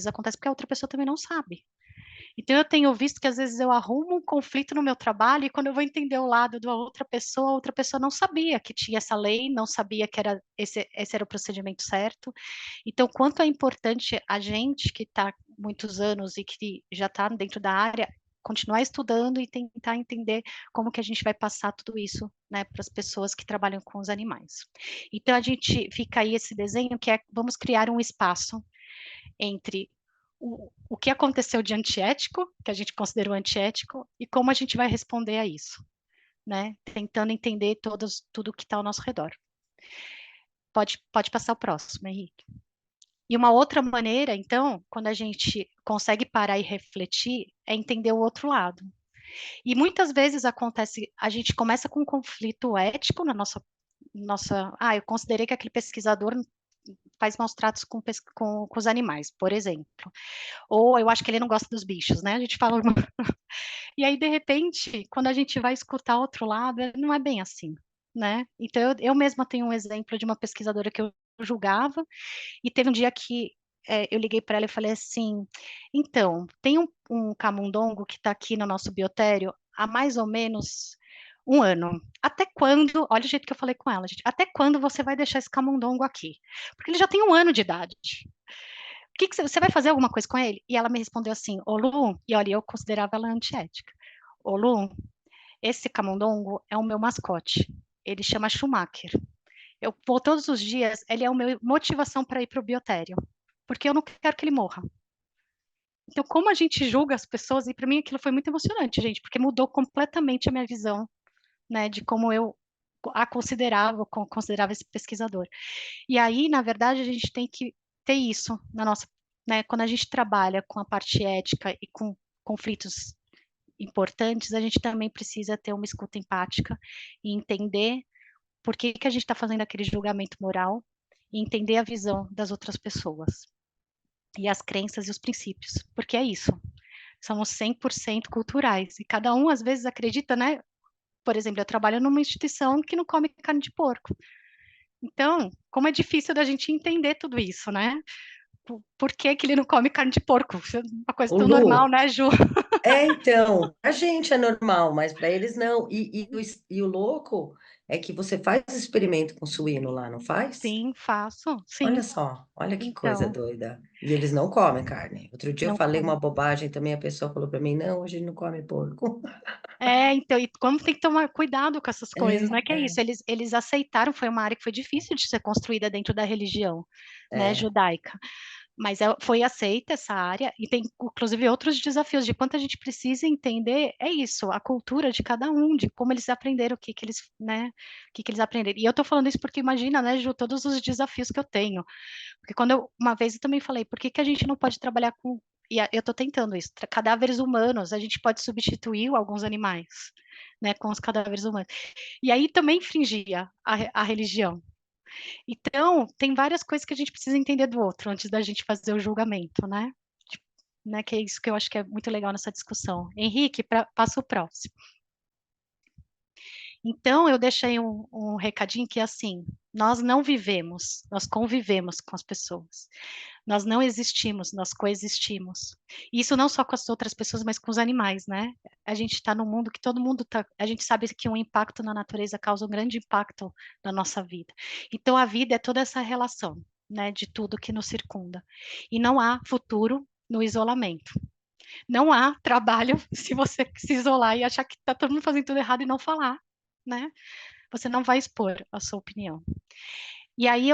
acontecem porque a outra pessoa também não sabe. Então eu tenho visto que às vezes eu arrumo um conflito no meu trabalho e quando eu vou entender o lado da outra pessoa, a outra pessoa não sabia que tinha essa lei, não sabia que era esse era o procedimento certo. Então, quanto é importante a gente que está muitos anos e que já está dentro da área continuar estudando e tentar entender como que a gente vai passar tudo isso, né, para as pessoas que trabalham com os animais. Então a gente fica aí esse desenho que é vamos criar um espaço entre o que aconteceu de antiético, que a gente considerou antiético, e como a gente vai responder a isso, né? Tentando entender tudo que está ao nosso redor. Pode passar o próximo, Henrique. E uma outra maneira, então, quando a gente consegue parar e refletir, é entender o outro lado. E muitas vezes acontece, a gente começa com um conflito ético na eu considerei que aquele pesquisador faz maus tratos com os animais, por exemplo. Ou eu acho que ele não gosta dos bichos, né? A gente fala E aí, de repente, quando a gente vai escutar outro lado, não é bem assim, né? Então, eu mesma tenho um exemplo de uma pesquisadora que eu julgava, e teve um dia que eu liguei para ela e falei assim: então, tem um camundongo que está aqui no nosso biotério há mais ou menos um ano. Até quando, olha o jeito que eu falei com ela, gente, até quando você vai deixar esse camundongo aqui? Porque ele já tem um ano de idade. O que você vai fazer alguma coisa com ele? E ela me respondeu assim: Ô Lu, e olha, eu considerava ela antiética. Ô Lu, esse camundongo é o meu mascote. Ele chama Schumacher. Eu vou todos os dias, ele é a minha motivação para ir para o biotério, porque eu não quero que ele morra. Então, como a gente julga as pessoas, e para mim aquilo foi muito emocionante, gente, porque mudou completamente a minha visão, né, de como eu considerava esse pesquisador. E aí, na verdade, a gente tem que ter isso na nossa, né, quando a gente trabalha com a parte ética e com conflitos importantes, a gente também precisa ter uma escuta empática e entender por que que a gente está fazendo aquele julgamento moral e entender a visão das outras pessoas e as crenças e os princípios, porque é isso. Somos 100% culturais e cada um às vezes acredita, né? Por exemplo, eu trabalho numa instituição que não come carne de porco. Então, como é difícil da gente entender tudo isso, né? Por que que ele não come carne de porco? Isso é uma coisa Ô, tão normal, Lu, né, Ju? então, a gente é normal, mas para eles não. E o louco é que você faz experimento com suíno lá, não faz? Sim, faço, Olha sim. só, olha que coisa Então, doida. E eles não comem carne. Outro dia eu não falei come. uma bobagem também, a pessoa falou para mim, não, hoje não come porco. Então, e como tem que tomar cuidado com essas coisas, né? Que é É, isso, eles aceitaram, foi uma área que foi difícil de ser construída dentro da religião, né, é. judaica. Mas foi aceita essa área e tem, inclusive, outros desafios de quanto a gente precisa entender, é isso, a cultura de cada um, de como eles aprenderam, o que que eles, né, o que que eles aprenderam. E eu tô falando isso porque imagina, né, Ju, todos os desafios que eu tenho. Porque uma vez eu também falei, por que que a gente não pode trabalhar com, eu estou tentando isso, cadáveres humanos, a gente pode substituir alguns animais, né, com os cadáveres humanos. E aí também infringia a religião. Então, tem várias coisas que a gente precisa entender do outro antes da gente fazer o julgamento, né? Tipo, né, que é isso que eu acho que é muito legal nessa discussão. Henrique, passa o próximo. Então, eu deixei um recadinho que é assim: nós não vivemos, nós convivemos com as pessoas. Nós não existimos, nós coexistimos. Isso não só com as outras pessoas, mas com os animais, né? A gente está num mundo que todo mundo está. A gente sabe que um impacto na natureza causa um grande impacto na nossa vida. Então, a vida é toda essa relação, né, de tudo que nos circunda. E não há futuro no isolamento. Não há trabalho se você se isolar e achar que está todo mundo fazendo tudo errado e não falar, né? Você não vai expor a sua opinião. E aí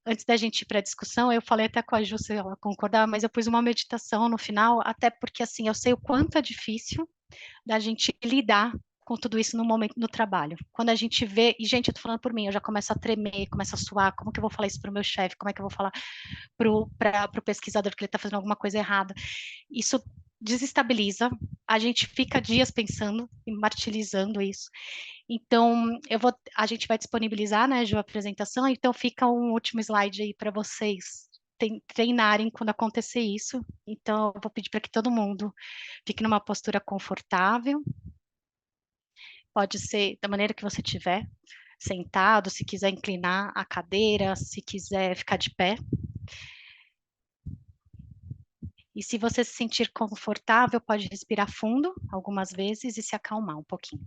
antes da gente ir para a discussão, eu falei até com a Ju, se ela concordar, mas eu pus uma meditação no final, até porque assim, eu sei o quanto é difícil da gente lidar com tudo isso no momento no trabalho. Quando a gente vê, e gente, eu tô falando por mim, eu já começo a tremer, começo a suar, como que eu vou falar isso para o meu chefe, como é que eu vou falar para o pesquisador que ele está fazendo alguma coisa errada. Isso desestabiliza, a gente fica dias pensando e martirizando isso. Então, a gente vai disponibilizar, né, Ju, a apresentação, então fica um último slide aí para vocês treinarem quando acontecer isso. Então, eu vou pedir para que todo mundo fique numa postura confortável, pode ser da maneira que você tiver, sentado, se quiser inclinar a cadeira, se quiser ficar de pé. E se você se sentir confortável, pode respirar fundo algumas vezes e se acalmar um pouquinho.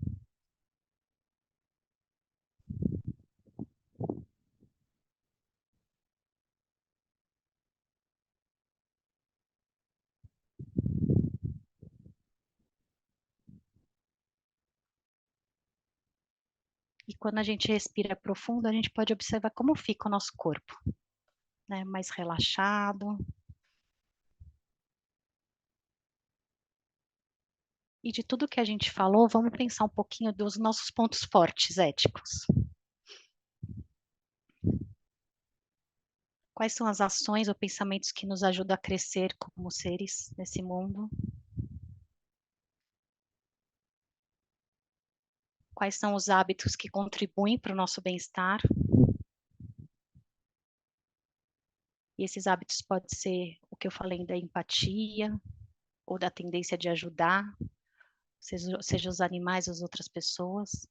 E quando a gente respira profundo, a gente pode observar como fica o nosso corpo, né? Mais relaxado. E de tudo que a gente falou, vamos pensar um pouquinho dos nossos pontos fortes éticos. Quais são as ações ou pensamentos que nos ajudam a crescer como seres nesse mundo? Quais são os hábitos que contribuem para o nosso bem-estar? E esses hábitos podem ser o que eu falei da empatia, ou da tendência de ajudar, seja os animais ou as outras pessoas.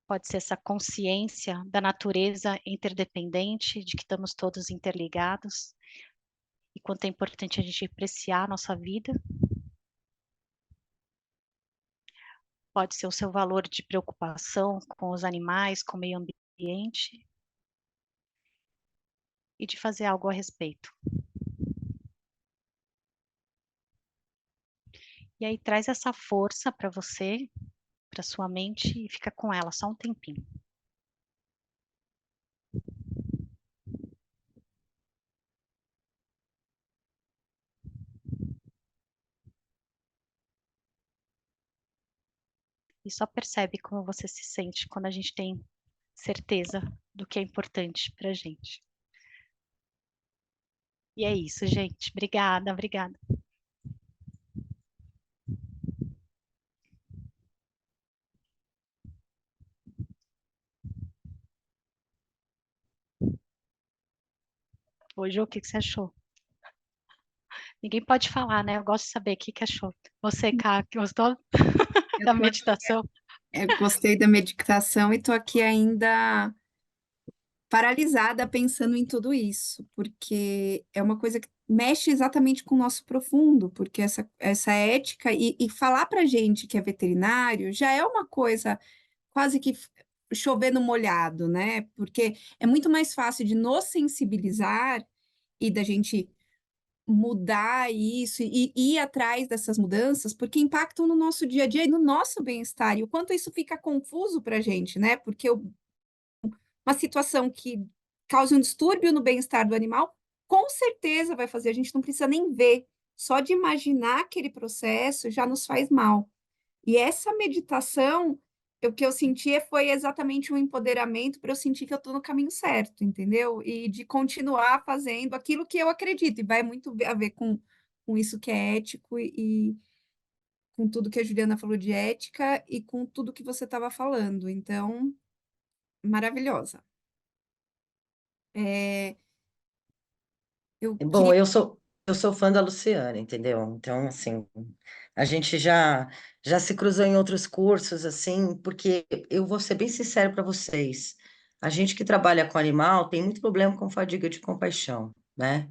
Pode ser essa consciência da natureza interdependente, de que estamos todos interligados, e quanto é importante a gente apreciar a nossa vida. Pode ser o seu valor de preocupação com os animais, com o meio ambiente, e de fazer algo a respeito. E aí traz essa força para você, para sua mente, e fica com ela só um tempinho. E só percebe como você se sente quando a gente tem certeza do que é importante para a gente. E é isso, gente. Obrigada, obrigada. Hoje, o que você achou? Ninguém pode falar, né? Eu gosto de saber o que achou. Você, Cá, que gostou Eu da tô aqui, meditação? eu gostei da meditação e estou aqui ainda paralisada pensando em tudo isso, porque é uma coisa que mexe exatamente com o nosso profundo, porque essa ética e falar para gente que é veterinário já é uma coisa quase que chover no molhado, né? Porque é muito mais fácil de nos sensibilizar e da gente mudar isso e ir atrás dessas mudanças, porque impactam no nosso dia a dia e no nosso bem-estar, e o quanto isso fica confuso para a gente, né? Porque uma situação que cause um distúrbio no bem-estar do animal, com certeza vai fazer, a gente não precisa nem ver, só de imaginar aquele processo já nos faz mal. E essa meditação, o que eu senti foi exatamente um empoderamento para eu sentir que eu estou no caminho certo, entendeu? E de continuar fazendo aquilo que eu acredito, e vai muito a ver com isso que é ético e com tudo que a Juliana falou de ética e com tudo que você estava falando. Então, maravilhosa. É, eu Bom, queria. eu sou fã da Luciana, entendeu? Então, assim, a gente já se cruzou em outros cursos, assim, porque eu vou ser bem sincero para vocês. A gente que trabalha com animal tem muito problema com fadiga de compaixão, né?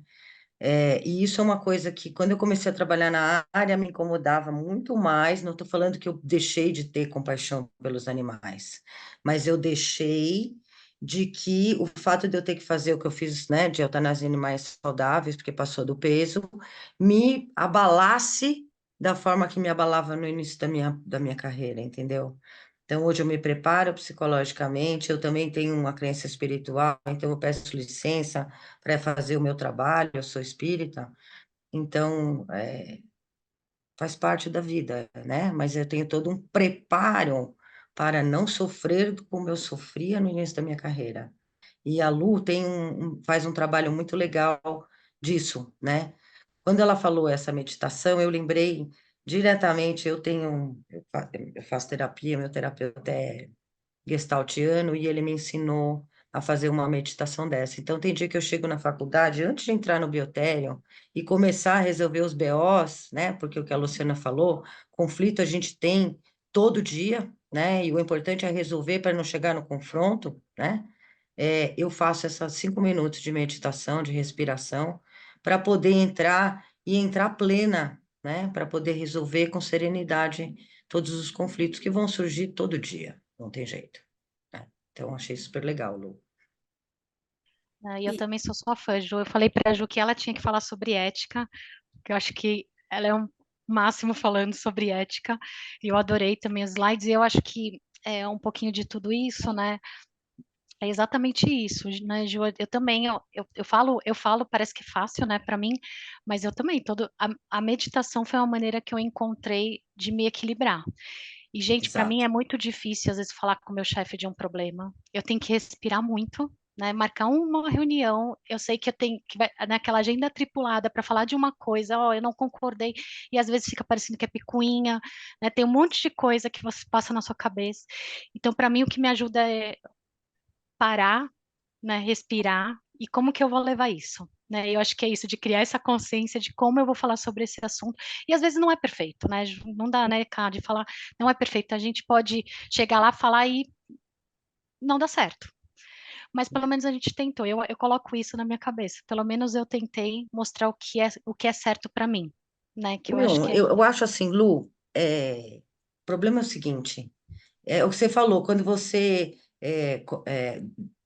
E isso é uma coisa que, quando eu comecei a trabalhar na área, me incomodava muito mais. Não estou falando que eu deixei de ter compaixão pelos animais, mas eu deixei de que o fato de eu ter que fazer o que eu fiz, né, de eutanásia em animais saudáveis, porque passou do peso, me abalasse da forma que me abalava no início da minha carreira, entendeu? Então, hoje eu me preparo psicologicamente, eu também tenho uma crença espiritual, então eu peço licença para fazer o meu trabalho, eu sou espírita, então faz parte da vida, né? Mas eu tenho todo um preparo para não sofrer como eu sofria no início da minha carreira. E a Lu faz um trabalho muito legal disso, né? Quando ela falou essa meditação, eu lembrei diretamente, eu faço terapia, meu terapeuta é gestaltiano e ele me ensinou a fazer uma meditação dessa. Então, tem dia que eu chego na faculdade, antes de entrar no biotério e começar a resolver os BOs, né? Porque o que a Luciana falou, conflito a gente tem todo dia, né? E o importante é resolver para não chegar no confronto, né? Eu faço essas 5 minutos de meditação, de respiração, para poder entrar plena, né? Para poder resolver com serenidade todos os conflitos que vão surgir todo dia, não tem jeito, né? Então, achei super legal, Lu. E eu E, também sou sua fã, Ju. Eu falei para a Ju que ela tinha que falar sobre ética, que eu acho que ela é um máximo falando sobre ética. E eu adorei também os slides, e eu acho que é um pouquinho de tudo isso, né? É exatamente isso, né, Ju? Eu também, eu falo, parece que é fácil, né, para mim, mas eu também, a meditação foi uma maneira que eu encontrei de me equilibrar. E, gente, para mim Exato. é muito difícil, às vezes, falar com o meu chefe de um problema. Eu tenho que respirar muito, né, marcar uma reunião, eu sei que eu tenho que vai naquela agenda tripulada para falar de uma coisa, ó, eu não concordei, e às vezes fica parecendo que é picuinha, né, tem um monte de coisa que você passa na sua cabeça. Então, para mim, o que me ajuda é parar, né, respirar e como que eu vou levar isso, né? Eu acho que é isso de criar essa consciência de como eu vou falar sobre esse assunto. E às vezes não é perfeito, né? Não dá, né, Cá, de falar, não é perfeito. A gente pode chegar lá, falar e não dá certo. Mas pelo menos a gente tentou. Eu coloco isso na minha cabeça. Pelo menos eu tentei mostrar o que é certo para mim, né? Que eu acho Não, que é eu acho assim, Lu, o problema é o seguinte, é o que você falou, quando você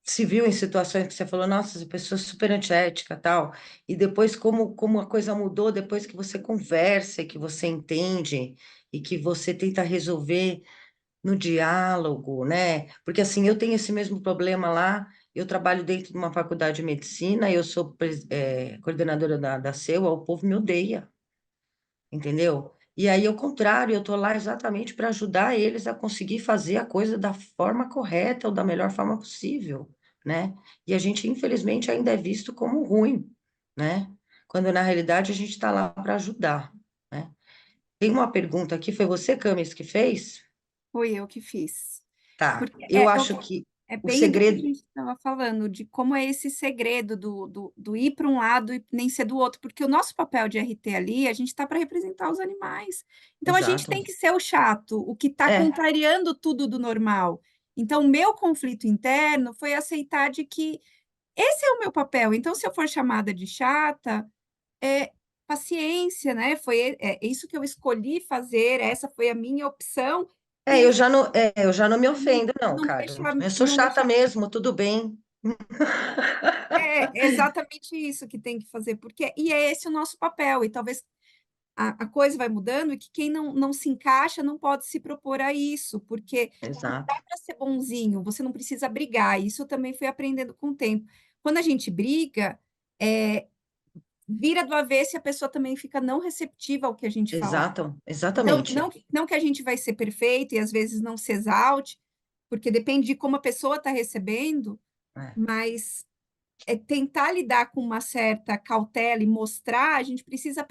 se viu em situações que você falou, nossa, essa pessoa é super antiética, tal, e depois como a coisa mudou, depois que você conversa, e que você entende, e que você tenta resolver no diálogo, né? Porque assim, eu tenho esse mesmo problema lá, eu trabalho dentro de uma faculdade de medicina, eu sou coordenadora da CEUA, o povo me odeia, entendeu? E aí, ao contrário, eu estou lá exatamente para ajudar eles a conseguir fazer a coisa da forma correta ou da melhor forma possível, né? E a gente, infelizmente, ainda é visto como ruim, né? Quando na realidade a gente está lá para ajudar, né? Tem uma pergunta aqui, foi você, Camis, que fez? Foi eu que fiz. Tá, Porque eu acho que é o bem do que a segredo. gente estava falando, de como é esse segredo do ir para um lado e nem ser do outro, porque o nosso papel de RT ali, a gente está para representar os animais. Então, a gente Exato. tem que ser o chato, o que está É, contrariando tudo do normal. Então, o meu conflito interno foi aceitar de que esse é o meu papel. Então, se eu for chamada de chata, é paciência, né? É isso que eu escolhi fazer, essa foi a minha opção. E eu já não me ofendo, não, não cara. deixar, Eu sou não chata deixar. mesmo, tudo bem. É exatamente isso que tem que fazer, porque e é esse o nosso papel, e talvez a coisa vai mudando e que quem não se encaixa não pode se propor a isso, porque não Exato, dá para ser bonzinho, você não precisa brigar. Isso eu também fui aprendendo com o tempo. Quando a gente briga, é, vira do avesso e a pessoa também fica não receptiva ao que a gente falar. Então, exatamente. não que a gente vai ser perfeito e às vezes não se exalte, porque depende de como a pessoa está recebendo, É, mas tentar lidar com uma certa cautela e mostrar, a gente precisa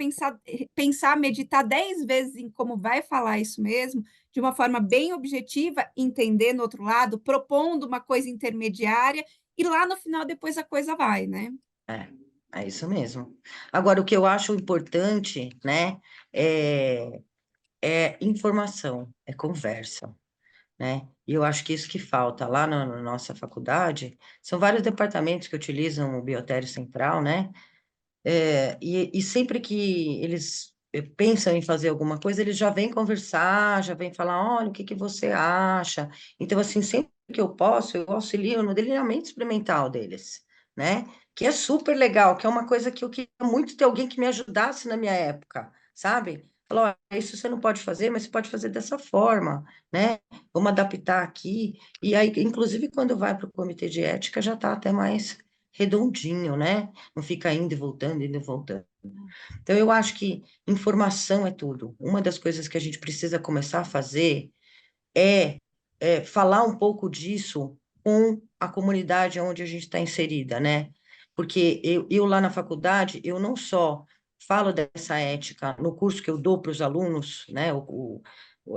pensar, meditar 10 vezes em como vai falar isso mesmo, de uma forma bem objetiva, entender no outro lado, propondo uma coisa intermediária, e lá no final depois a coisa vai, né? é, é isso mesmo. Agora, o que eu acho importante, né, é, é informação, é conversa, né? E eu acho que isso que falta lá na nossa faculdade, são vários departamentos que utilizam o Biotério Central, né? E sempre que eles pensam em fazer alguma coisa, eles já vêm conversar, já vêm falar, olha, o que que você acha? Então, assim, sempre que eu posso, eu auxilio no delineamento experimental deles, né? Que é super legal, que é uma coisa que eu queria muito ter alguém que me ajudasse na minha época, sabe? Falou, olha, isso você não pode fazer, mas você pode fazer dessa forma, né? Vamos adaptar aqui. E aí, inclusive, quando vai para o comitê de ética, já está até mais redondinho, né? Não fica indo e voltando, indo e voltando. Então, eu acho que informação é tudo. Uma das coisas que a gente precisa começar a fazer é, falar um pouco disso com a comunidade onde a gente está inserida, né? Porque eu lá na faculdade, eu não só falo dessa ética no curso que eu dou para os alunos, né?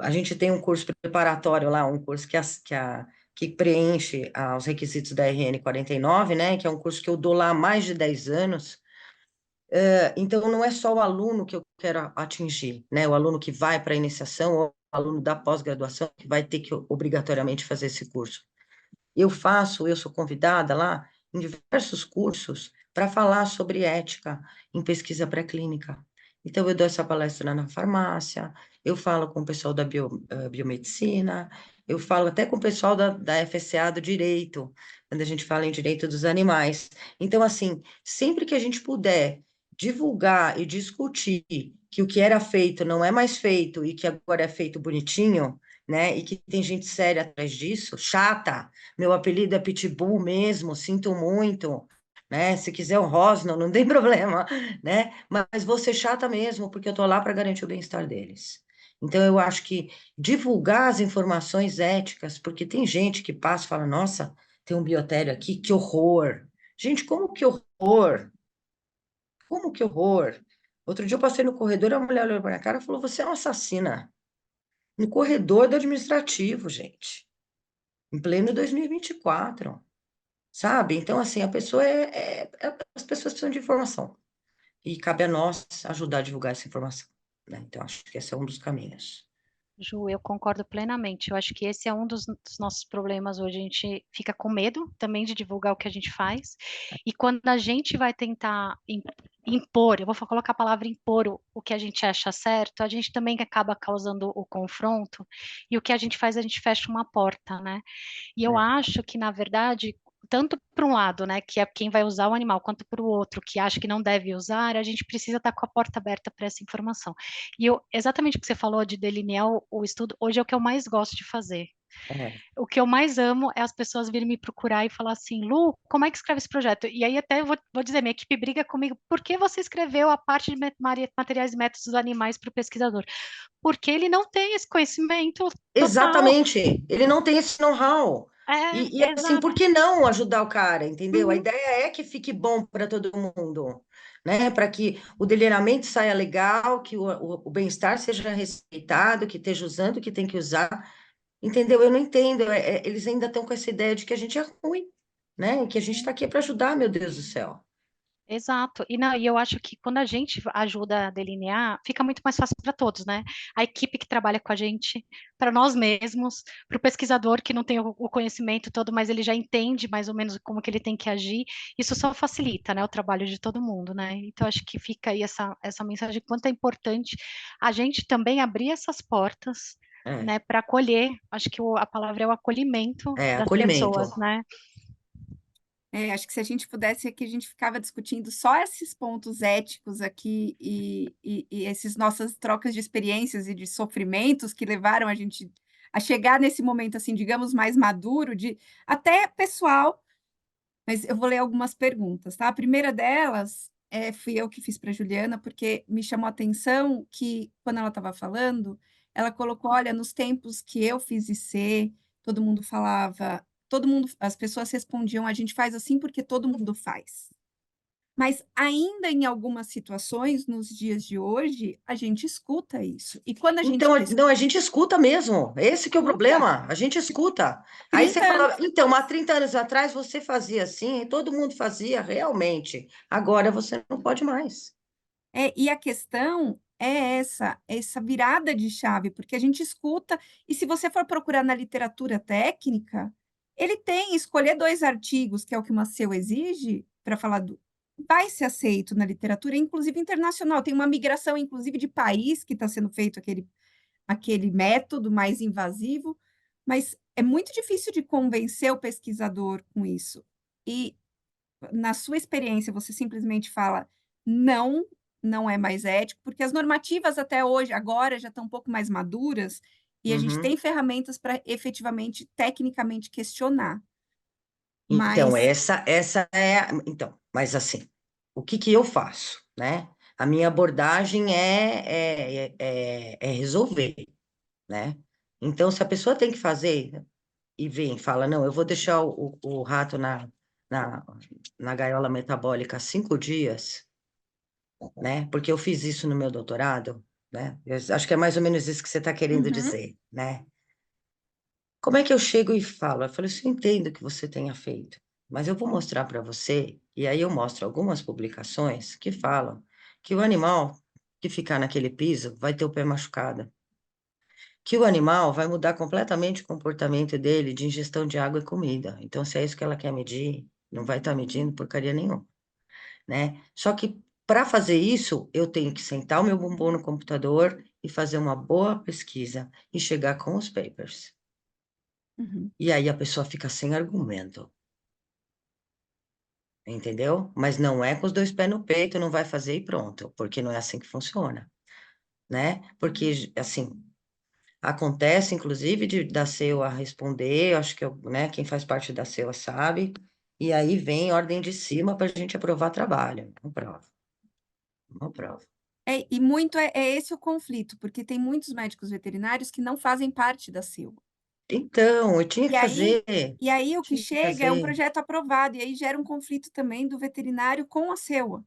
A gente tem um curso preparatório lá, um curso que preenche os requisitos da RN 49, né? Que é um curso que eu dou lá há mais de 10 anos. Então, não é só o aluno que eu quero atingir, né? O aluno que vai para a iniciação ou o aluno da pós-graduação que vai ter que obrigatoriamente fazer esse curso. Eu sou convidada lá em diversos cursos para falar sobre ética em pesquisa pré-clínica. Então, eu dou essa palestra na farmácia, eu falo com o pessoal da biomedicina, eu falo até com o pessoal da FSA do direito, quando a gente fala em direito dos animais. Então, assim, sempre que a gente puder divulgar e discutir que o que era feito não é mais feito e que agora é feito bonitinho, né? E que tem gente séria atrás disso, chata. Meu apelido é Pitbull mesmo, sinto muito, né? Se quiser um Rosno, não tem problema, né? Mas vou ser chata mesmo, porque eu tô lá para garantir o bem-estar deles. Então, eu acho que divulgar as informações éticas, porque tem gente que passa e fala, nossa, tem um biotério aqui, que horror. Gente, como que horror? Como que horror? Outro dia eu passei no corredor, a mulher olhou para minha cara e falou, você é uma assassina. No corredor do administrativo, gente. Em pleno 2024, sabe? Então, assim, a pessoa as pessoas precisam de informação. E cabe a nós ajudar a divulgar essa informação, né? Então, acho que esse é um dos caminhos. Ju, eu concordo plenamente. Eu acho que esse é um dos nossos problemas hoje. A gente fica com medo também de divulgar o que a gente faz. E quando a gente vai tentar impor, eu vou colocar a palavra impor o que a gente acha certo, a gente também acaba causando o confronto. E o que a gente faz, a gente fecha uma porta, né? E eu É, acho que, na verdade, tanto para um lado, né, que é quem vai usar o animal, quanto para o outro, que acha que não deve usar, a gente precisa estar com a porta aberta para essa informação. E eu, exatamente o que você falou de delinear o estudo, hoje é o que eu mais gosto de fazer. é. O que eu mais amo é as pessoas virem me procurar e falar assim, Lu, como é que escreve esse projeto? E aí até eu vou dizer, minha equipe briga comigo, por que você escreveu a parte de materiais e métodos dos animais para o pesquisador? Porque ele não tem esse conhecimento total. Exatamente. Ele não tem esse know-how. E, assim, por Exato. que não ajudar o cara, entendeu? A Uhum. ideia é que fique bom para todo mundo, né? Para que o delineamento saia legal, que o bem-estar seja respeitado, que esteja usando o que tem que usar. Entendeu? Eu não entendo. Eles ainda estão com essa ideia de que a gente é ruim, né? E que a gente está aqui para ajudar, meu Deus do céu. Exato. E, não, e eu acho que quando a gente ajuda a delinear, fica muito mais fácil para todos, né? A equipe que trabalha com a gente, para nós mesmos, para o pesquisador que não tem o conhecimento todo, mas ele já entende mais ou menos como que ele tem que agir, isso só facilita, né, o trabalho de todo mundo, né? Então, acho que fica aí essa mensagem, quanto é importante a gente também abrir essas portas, É, né, para acolher, acho que a palavra é o acolhimento das pessoas, acolhimento. né? Acho que se a gente pudesse aqui, a gente ficava discutindo só esses pontos éticos aqui e essas nossas trocas de experiências e de sofrimentos que levaram a gente a chegar nesse momento, assim, digamos, mais maduro, de até pessoal, mas eu vou ler algumas perguntas, tá? A primeira delas fui eu que fiz para a Juliana, porque me chamou a atenção que, quando ela estava falando, ela colocou, olha, nos tempos que eu fiz IC, todo mundo falava, todo mundo, as pessoas respondiam, a gente faz assim porque todo mundo faz. Mas ainda em algumas situações, nos dias de hoje, a gente escuta isso. E quando a gente Então, não, a gente escuta mesmo. Esse que é o escuta, problema. A gente escuta. Aí você 30 fala, anos. então, há 30 anos atrás você fazia assim, e todo mundo fazia realmente. Agora você não pode mais. E a questão é essa virada de chave, porque a gente escuta, e se você for procurar na literatura técnica, ele tem escolher 2 artigos, que é o que o Maceu exige, para falar do vai ser aceito na literatura, inclusive internacional. Tem uma migração, inclusive, de país que está sendo feito aquele método mais invasivo, mas é muito difícil de convencer o pesquisador com isso. E na sua experiência, você simplesmente fala: "Não, não é mais ético", porque as normativas até hoje, agora, já estão um pouco mais maduras, e a gente tem Uhum. ferramentas para efetivamente, tecnicamente questionar. Então, Mas essa é. Então, mas assim, o que que eu faço, né? A minha abordagem é resolver, né? Então, se a pessoa tem que fazer e vem, fala, não, eu vou deixar o rato na, na gaiola metabólica 5 dias, né? Porque eu fiz isso no meu doutorado, né? Eu acho que é mais ou menos isso que você está querendo uhum, dizer, né? Como é que eu chego e falo? Eu falo, isso eu entendo que você tenha feito, mas eu vou mostrar para você, e aí eu mostro algumas publicações que falam que o animal que ficar naquele piso vai ter o pé machucado, que o animal vai mudar completamente o comportamento dele de ingestão de água e comida. Então, se é isso que ela quer medir, não vai estar medindo porcaria nenhuma, né? Só que para fazer isso, eu tenho que sentar o meu bumbum no computador e fazer uma boa pesquisa e chegar com os papers. uhum, E aí a pessoa fica sem argumento, entendeu? Mas não é com os 2 pés no peito, não vai fazer e pronto, porque não é assim que funciona, né? Porque, assim, Acontece, inclusive, da CEUA responder, eu acho que né, quem faz parte da CEUA sabe, e aí vem ordem de cima para a gente aprovar trabalho. Não prova, não prova. E muito é esse o conflito, porque tem muitos médicos veterinários que não fazem parte da CIL. Então, eu tinha E que aí, fazer, e aí o que tinha que chega é um fazer. projeto aprovado, e aí gera um conflito também do veterinário com a CEUA.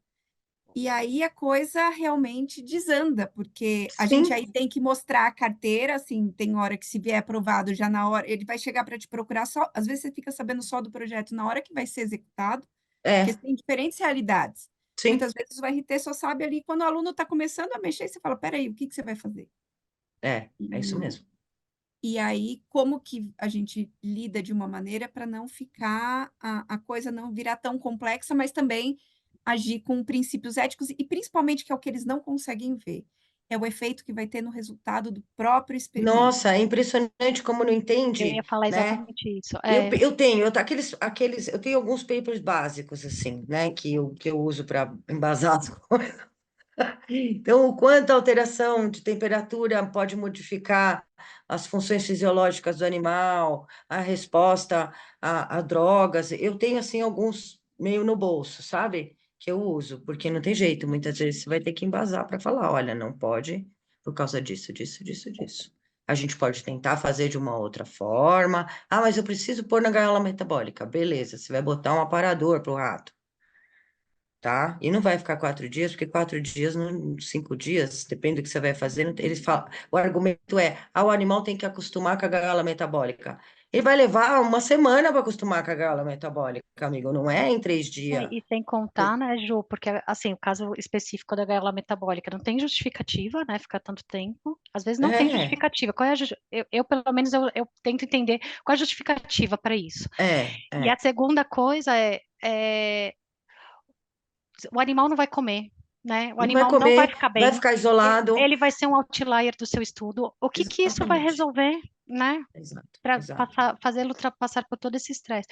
E aí a coisa realmente desanda, porque a gente Sim, aí tem que mostrar a carteira, assim, tem hora que se vier aprovado já na hora, ele vai chegar para te procurar só, às vezes você fica sabendo só do projeto na hora que vai ser executado, porque é, tem diferentes realidades. sim, Muitas vezes o RT só sabe ali quando o aluno está começando a mexer, você fala, peraí, o que que você vai fazer? é isso mesmo. E aí, como que a gente lida de uma maneira para não ficar, a coisa não virar tão complexa, mas também agir com princípios éticos, e principalmente, que é o que eles não conseguem ver, é o efeito que vai ter no resultado do próprio experimento. Nossa, é impressionante como não Eu ia entende, falar né? exatamente isso. Eu tenho alguns papers básicos, assim, né, que eu uso para embasar as coisas. Então, o quanto a alteração de temperatura pode modificar as funções fisiológicas do animal, a resposta a drogas. Eu tenho, assim, alguns meio no bolso, sabe? Que eu uso, porque não tem jeito. Muitas vezes você vai ter que embasar para falar, olha, não pode por causa disso, disso, disso, disso. A gente pode tentar fazer de uma outra forma. Ah, mas eu preciso pôr na gaiola metabólica. Beleza, você vai botar um aparador para o rato, tá? E não vai ficar 4 dias, porque 4 dias, 5 dias, depende do que você vai fazer. Eles falam, o argumento é, o animal tem que acostumar com a gaiola metabólica. Ele vai levar uma semana para acostumar com a gaiola metabólica, amigo, não é em 3 dias. E sem contar, né, Ju, porque assim, o caso específico da gaiola metabólica não tem justificativa, né, ficar tanto tempo. Às vezes não tem É, justificativa. Qual é eu, pelo menos, eu tento entender qual é a justificativa para isso. E a é. segunda coisa é o animal não vai comer, né? O Não vai animal não vai comer, ficar vai bem. ficar isolado. Ele vai ser um outlier do seu estudo. O que que isso vai Exatamente. resolver, né? Exato, Para exato. fazê-lo ultrapassar por todo esse estresse.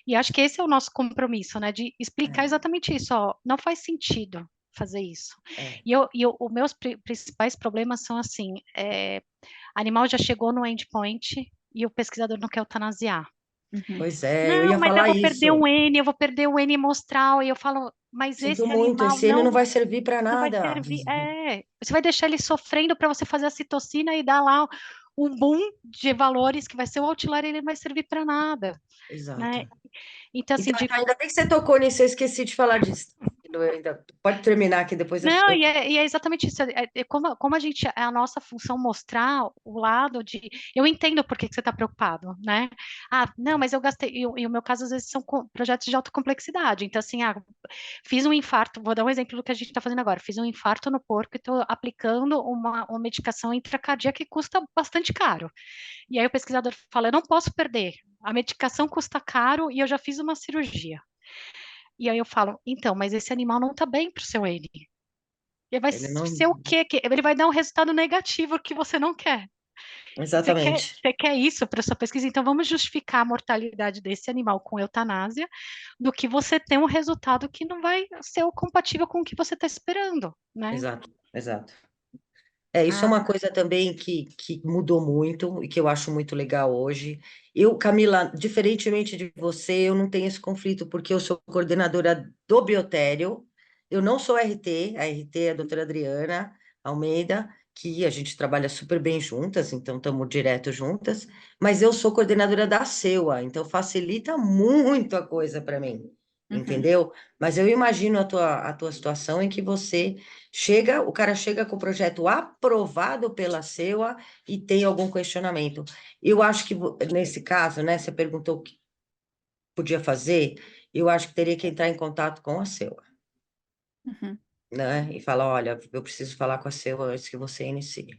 E acho que esse é o nosso compromisso, né? De explicar É, exatamente isso. Ó, não faz sentido fazer isso. é. Os meus principais problemas são assim: animal já chegou no endpoint e o pesquisador não quer eutanasiar. Uhum. Pois é, eu Não, ia mas eu falar vou perder isso. um N, eu vou perder o N mostral. E eu falo, mas Sinto esse muito, animal esse N não não vai servir para não vai nada. servir. Você vai deixar ele sofrendo para você fazer a citocina e dar lá um boom de valores que vai ser o outlier e ele não vai servir para nada, Exato. né? Então, assim, Então, ainda bem que você tocou nisso, eu esqueci de falar disso. Pode terminar aqui, depois não, e é exatamente isso. Como a gente, é a nossa função mostrar o lado de. Eu entendo por que que você está preocupado, né? Ah, não, mas eu gastei. E o meu caso, às vezes, são projetos de alta complexidade. Então, assim, fiz um infarto. Vou dar um exemplo do que a gente está fazendo agora. Fiz um infarto no porco e estou aplicando uma medicação intracardíaca que custa bastante caro. E aí o pesquisador fala: eu não posso perder. A medicação custa caro e eu já fiz uma cirurgia. E aí eu falo, então, mas esse animal não está bem para o seu N. Ele vai ele não. ser o quê? Ele vai dar um resultado negativo que você não quer. Você quer, Exatamente. você quer isso para sua pesquisa? Então vamos justificar a mortalidade desse animal com eutanásia do que você ter um resultado que não vai ser o compatível com o que você está esperando, né? Exato, exato. Isso é Ah, uma coisa também que mudou muito e que eu acho muito legal hoje. Eu, Camila, diferentemente de você, eu não tenho esse conflito, porque eu sou coordenadora do Biotério, eu não sou RT, a RT é a doutora Adriana Almeida, que a gente trabalha super bem juntas, então estamos direto juntas, mas eu sou coordenadora da CEUA, então facilita muito a coisa para mim, uhum. entendeu? Mas eu imagino a tua situação em que o cara chega com o projeto aprovado pela CEUA e tem algum questionamento. Eu acho que nesse caso, né, você perguntou o que podia fazer, eu acho que teria que entrar em contato com a CEUA, Uhum. né, e falar, olha, eu preciso falar com a CEUA antes que você inicie,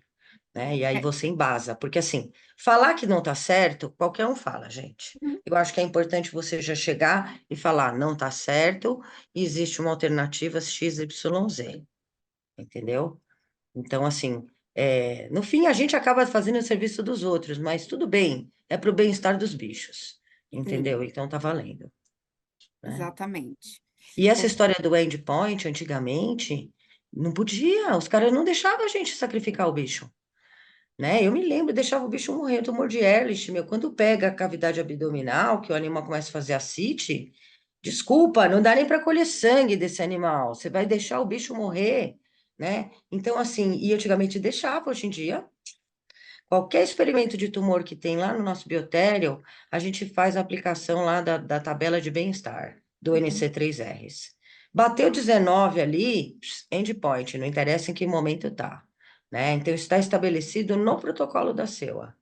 né, e aí É. você embasa, porque assim, falar que não tá certo, qualquer um fala, gente. Uhum. Eu acho que é importante você já chegar e falar, não tá certo, existe uma alternativa XYZ, entendeu? Então, assim, no fim a gente acaba fazendo o serviço dos outros, mas tudo bem, é para o bem-estar dos bichos, Sim, entendeu? Então tá valendo, né? exatamente. E essa O- história do endpoint, antigamente, não podia, os caras não deixavam a gente sacrificar o bicho, né? Eu me lembro, deixava o bicho morrer, tumor de Ehrlich, meu, quando pega a cavidade abdominal, que o animal começa a fazer ascite, desculpa, não dá nem para colher sangue desse animal, você vai deixar o bicho morrer, né? Então, assim, e antigamente deixava, hoje em dia, qualquer experimento de tumor que tem lá no nosso biotério, a gente faz a aplicação lá da tabela de bem-estar, do Uhum. NC3R. Bateu 19 ali, endpoint, não interessa em que momento tá, né? Então, está estabelecido no protocolo da SEUA.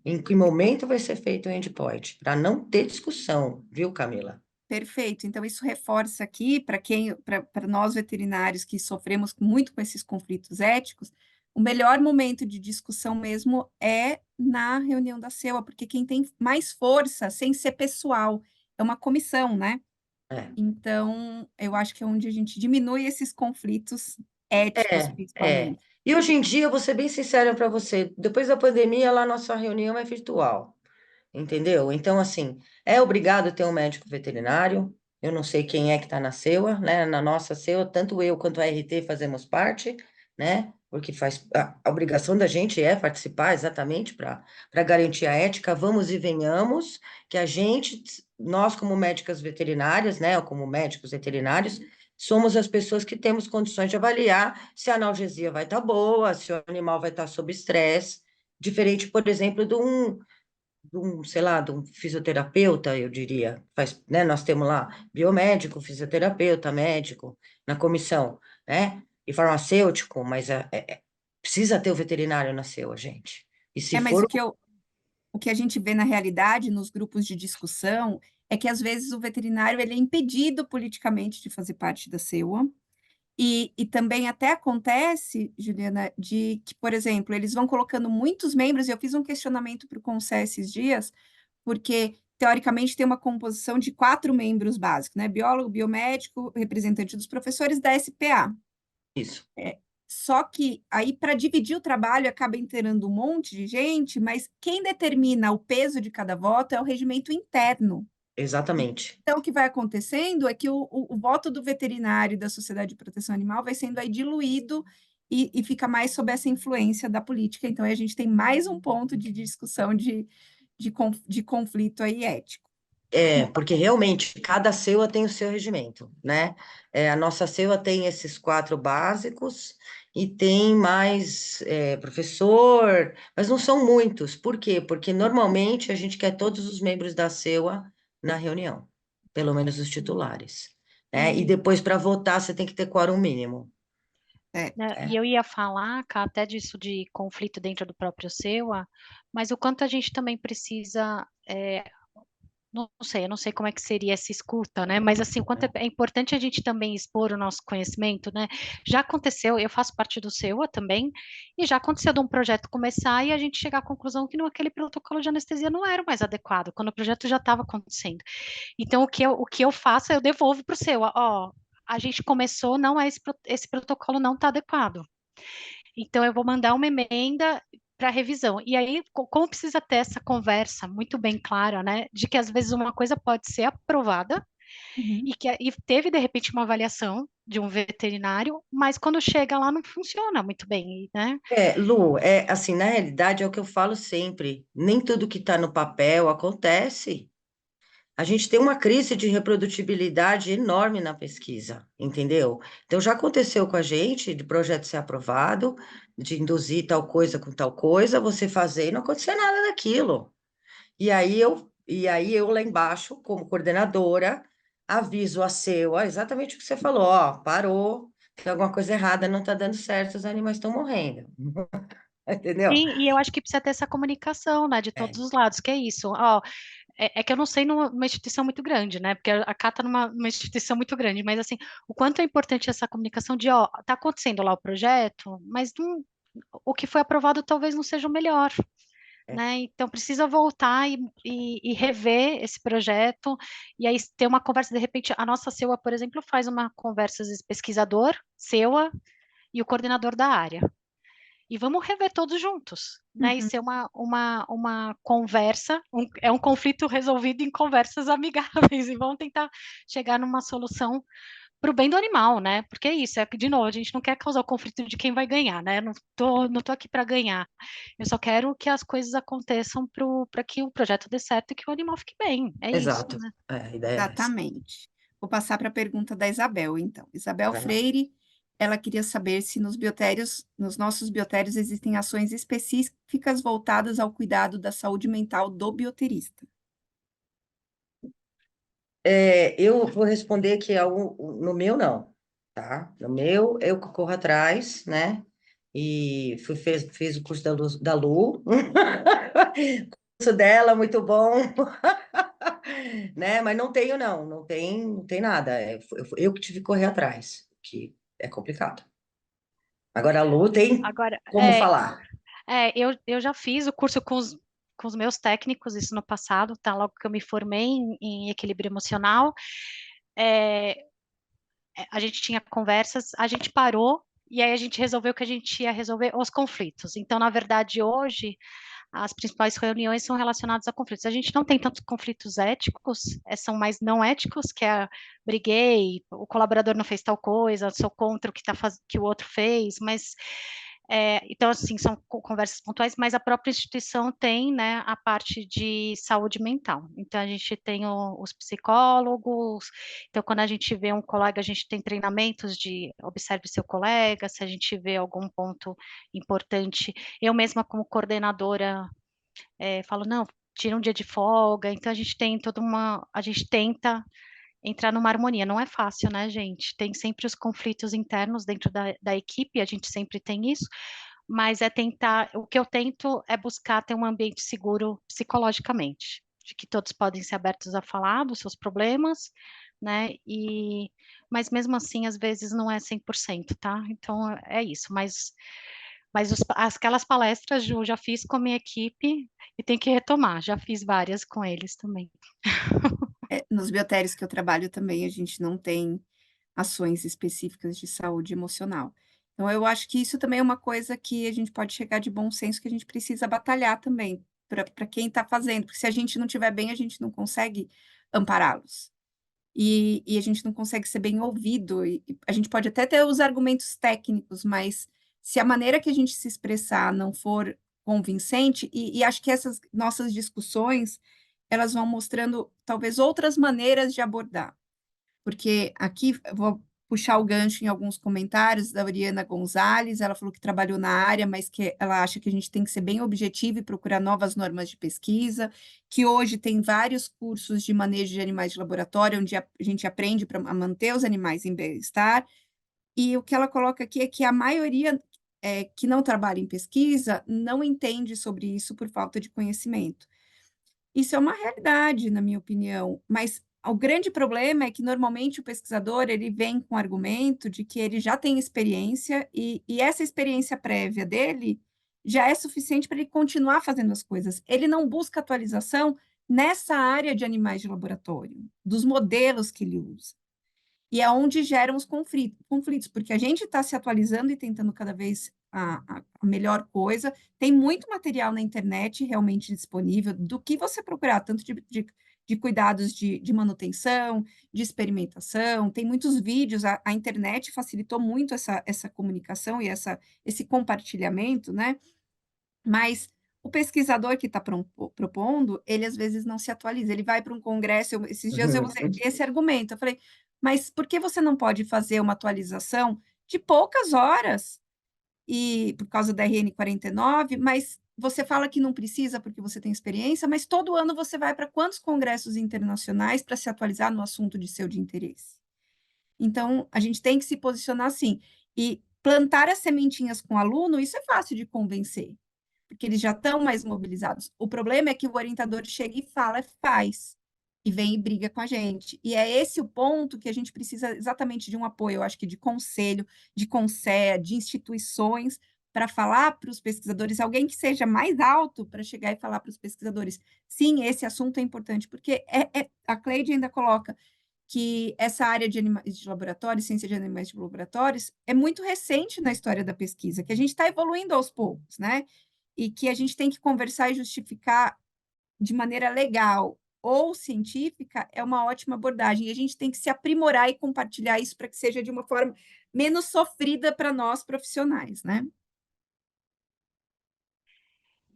Em que momento vai ser feito o endpoint? Para não ter discussão, viu, Camila? Perfeito. Então, isso reforça aqui para nós veterinários que sofremos muito com esses conflitos éticos, o melhor momento de discussão mesmo é na reunião da CEUA, porque quem tem mais força, sem ser pessoal, é uma comissão, né? É. Então, eu acho que é onde a gente diminui esses conflitos éticos, É. principalmente. E hoje em dia, vou ser bem sincera para você, depois da pandemia, lá nossa reunião é virtual. Entendeu? Então, assim, é obrigado ter um médico veterinário. Eu não sei quem é que está na SEUA, né? Na nossa SEUA, tanto eu quanto a RT fazemos parte, né? Porque faz a obrigação da gente é participar exatamente para garantir a ética. Vamos e venhamos, que a gente, nós como médicas veterinárias, né? Ou como médicos veterinários, somos as pessoas que temos condições de avaliar se a analgesia vai estar boa, se o animal vai estar sob estresse, diferente, por exemplo, sei lá, de um fisioterapeuta, eu diria, faz, né, nós temos lá biomédico, fisioterapeuta, médico na comissão, né, e farmacêutico, mas precisa ter o veterinário na SEUA, gente. E se Mas for, o que a gente vê na realidade, nos grupos de discussão, é que às vezes o veterinário ele é impedido politicamente de fazer parte da SEUA. E também até acontece, Juliana, de que, por exemplo, eles vão colocando muitos membros, e eu fiz um questionamento para o Conselho esses dias, porque, teoricamente, tem uma composição de 4 membros básicos, né? Biólogo, biomédico, representante dos professores da SPA. isso, Só que aí, para dividir o trabalho, acaba inteirando um monte de gente, mas quem determina o peso de cada voto é o regimento interno. exatamente. Então, o que vai acontecendo é que o voto do veterinário e da Sociedade de Proteção Animal vai sendo aí diluído e fica mais sob essa influência da política. Então, aí a gente tem mais um ponto de discussão de conflito aí ético. Porque realmente cada SEUA tem o seu regimento, né? A nossa SEUA tem esses 4 básicos e tem mais professor, mas não são muitos. Por quê? Porque normalmente a gente quer todos os membros da SEUA na reunião, pelo menos os titulares, né? E depois para votar você tem que ter quórum mínimo. É, Né? E Né? eu ia falar, Cá, até disso de conflito dentro do próprio SEUA, mas o quanto a gente também precisa, não sei, eu não sei como é que seria essa escuta, né? Mas assim, o quanto é importante a gente também expor o nosso conhecimento, né? Já aconteceu, eu faço parte do SEUA também, e já aconteceu de um projeto começar e a gente chegar à conclusão que aquele protocolo de anestesia não era o mais adequado, quando o projeto já estava acontecendo. Então, o que eu faço, eu devolvo para o SEUA, ó, a gente começou, não é esse protocolo não está adequado. Então, eu vou mandar uma emenda para revisão. E aí, como precisa ter essa conversa muito bem clara, né, de que às vezes uma coisa pode ser aprovada uhum. e teve de repente uma avaliação de um veterinário, mas quando chega lá não funciona muito bem, né? Lu, assim, na realidade é o que eu falo sempre, nem tudo que está no papel acontece. A gente tem uma crise de reprodutibilidade enorme na pesquisa, entendeu? Então, já aconteceu com a gente de projeto ser aprovado, de induzir tal coisa com tal coisa, você fazer e não acontecer nada daquilo. E aí eu lá embaixo, como coordenadora, aviso a SEUA, exatamente o que você falou, ó, parou, tem alguma coisa errada, não está dando certo, os animais estão morrendo, entendeu? E eu acho que precisa ter essa comunicação, né, de todos É, os lados, que é isso, ó, é que eu não sei numa instituição muito grande, né? Porque a Cá está numa instituição muito grande, mas assim, o quanto é importante essa comunicação de, ó, tá acontecendo lá o projeto, mas o que foi aprovado talvez não seja o melhor, é, né? Então precisa voltar e rever esse projeto, e aí ter uma conversa, de repente, a nossa SEUA, por exemplo, faz uma conversa, às vezes, pesquisador, SEUA e o coordenador da área e vamos rever todos juntos, né? E Uhum. ser uma conversa, é um conflito resolvido em conversas amigáveis, e vamos tentar chegar numa solução para o bem do animal, né? Porque é isso, de novo, a gente não quer causar o conflito de quem vai ganhar, né? Não tô aqui para ganhar. Eu só quero que as coisas aconteçam para que o projeto dê certo e que o animal fique bem. É isso, Exato. né? A ideia é essa. Exatamente. Vou passar para a pergunta da Isabel, então. Isabel Vai lá. Freire, ela queria saber se nos nossos biotérios, existem ações específicas voltadas ao cuidado da saúde mental do bioterista. Eu vou responder que no meu não, tá? No meu, eu que corro atrás, né? E fiz o curso da Lu. O curso dela, muito bom. Né? Mas não tenho, não tem nada. Eu que tive que correr atrás, que é complicado. Agora a Lu tem Agora, como falar. eu já fiz o curso com os meus técnicos, isso no passado, tá? Logo que eu me formei em equilíbrio emocional. É, a gente tinha conversas, a gente parou e aí a gente resolveu que a gente ia resolver os conflitos. Então, na verdade, hoje as principais reuniões são relacionadas a conflitos. A gente não tem tantos conflitos éticos, são mais não éticos, que é briguei, o colaborador não fez tal coisa, sou contra o que, que o outro fez, mas então, assim, são conversas pontuais, mas a própria instituição tem, né, a parte de saúde mental. Então, a gente tem os psicólogos, então, quando a gente vê um colega, a gente tem treinamentos de observe seu colega, se a gente vê algum ponto importante. Eu mesma, como coordenadora, falo, não, tira um dia de folga, então a gente tem a gente tenta entrar numa harmonia. Não é fácil, né, gente? Tem sempre os conflitos internos dentro da equipe, a gente sempre tem isso, mas o que eu tento é buscar ter um ambiente seguro psicologicamente, de que todos podem ser abertos a falar dos seus problemas, né, mas mesmo assim, às vezes não é 100%, tá? Então, é isso, mas aquelas palestras, Ju, já fiz com a minha equipe e tem que retomar, já fiz várias com eles também. Nos biotérios que eu trabalho também, a gente não tem ações específicas de saúde emocional. Então, eu acho que isso também é uma coisa que a gente pode chegar de bom senso, que a gente precisa batalhar também, para quem está fazendo, porque se a gente não estiver bem, a gente não consegue ampará-los. E a gente não consegue ser bem ouvido, e a gente pode até ter os argumentos técnicos, mas se a maneira que a gente se expressar não for convincente, e acho que essas nossas discussões, elas vão mostrando talvez outras maneiras de abordar. Porque aqui eu vou puxar o gancho em alguns comentários da Oriana Gonzalez, ela falou que trabalhou na área, mas que ela acha que a gente tem que ser bem objetivo e procurar novas normas de pesquisa, que hoje tem vários cursos de manejo de animais de laboratório, onde a gente aprende para manter os animais em bem-estar, e o que ela coloca aqui é que a maioria que não trabalha em pesquisa não entende sobre isso por falta de conhecimento. Isso é uma realidade, na minha opinião, mas o grande problema é que normalmente o pesquisador ele vem com o argumento de que ele já tem experiência e essa experiência prévia dele já é suficiente para ele continuar fazendo as coisas. Ele não busca atualização nessa área de animais de laboratório, dos modelos que ele usa. E é onde geram os conflitos, porque a gente está se atualizando e tentando cada vez a melhor coisa. Tem muito material na internet realmente disponível do que você procurar, tanto de cuidados de manutenção, de experimentação. Tem muitos vídeos, a internet facilitou muito essa comunicação e esse compartilhamento, né? Mas o pesquisador que está propondo, ele às vezes não se atualiza, ele vai para um congresso, esses dias eu usei esse argumento, eu falei, mas por que você não pode fazer uma atualização de poucas horas, e por causa da RN 49, mas você fala que não precisa porque você tem experiência, mas todo ano você vai para quantos congressos internacionais para se atualizar no assunto de seu de interesse? Então, a gente tem que se posicionar assim, e plantar as sementinhas com o aluno, isso é fácil de convencer, porque eles já estão mais mobilizados. O problema é que o orientador chega e fala, faz, e vem e briga com a gente. E é esse o ponto que a gente precisa exatamente de um apoio, eu acho que de conselho, de conselho, de instituições, para falar para os pesquisadores, alguém que seja mais alto para chegar e falar para os pesquisadores, sim, esse assunto é importante, porque a Cleide ainda coloca que essa área de animais de laboratório, ciência de animais de laboratórios, é muito recente na história da pesquisa, que a gente está evoluindo aos poucos, né? E que a gente tem que conversar e justificar de maneira legal ou científica, é uma ótima abordagem. E a gente tem que se aprimorar e compartilhar isso para que seja de uma forma menos sofrida para nós profissionais, né?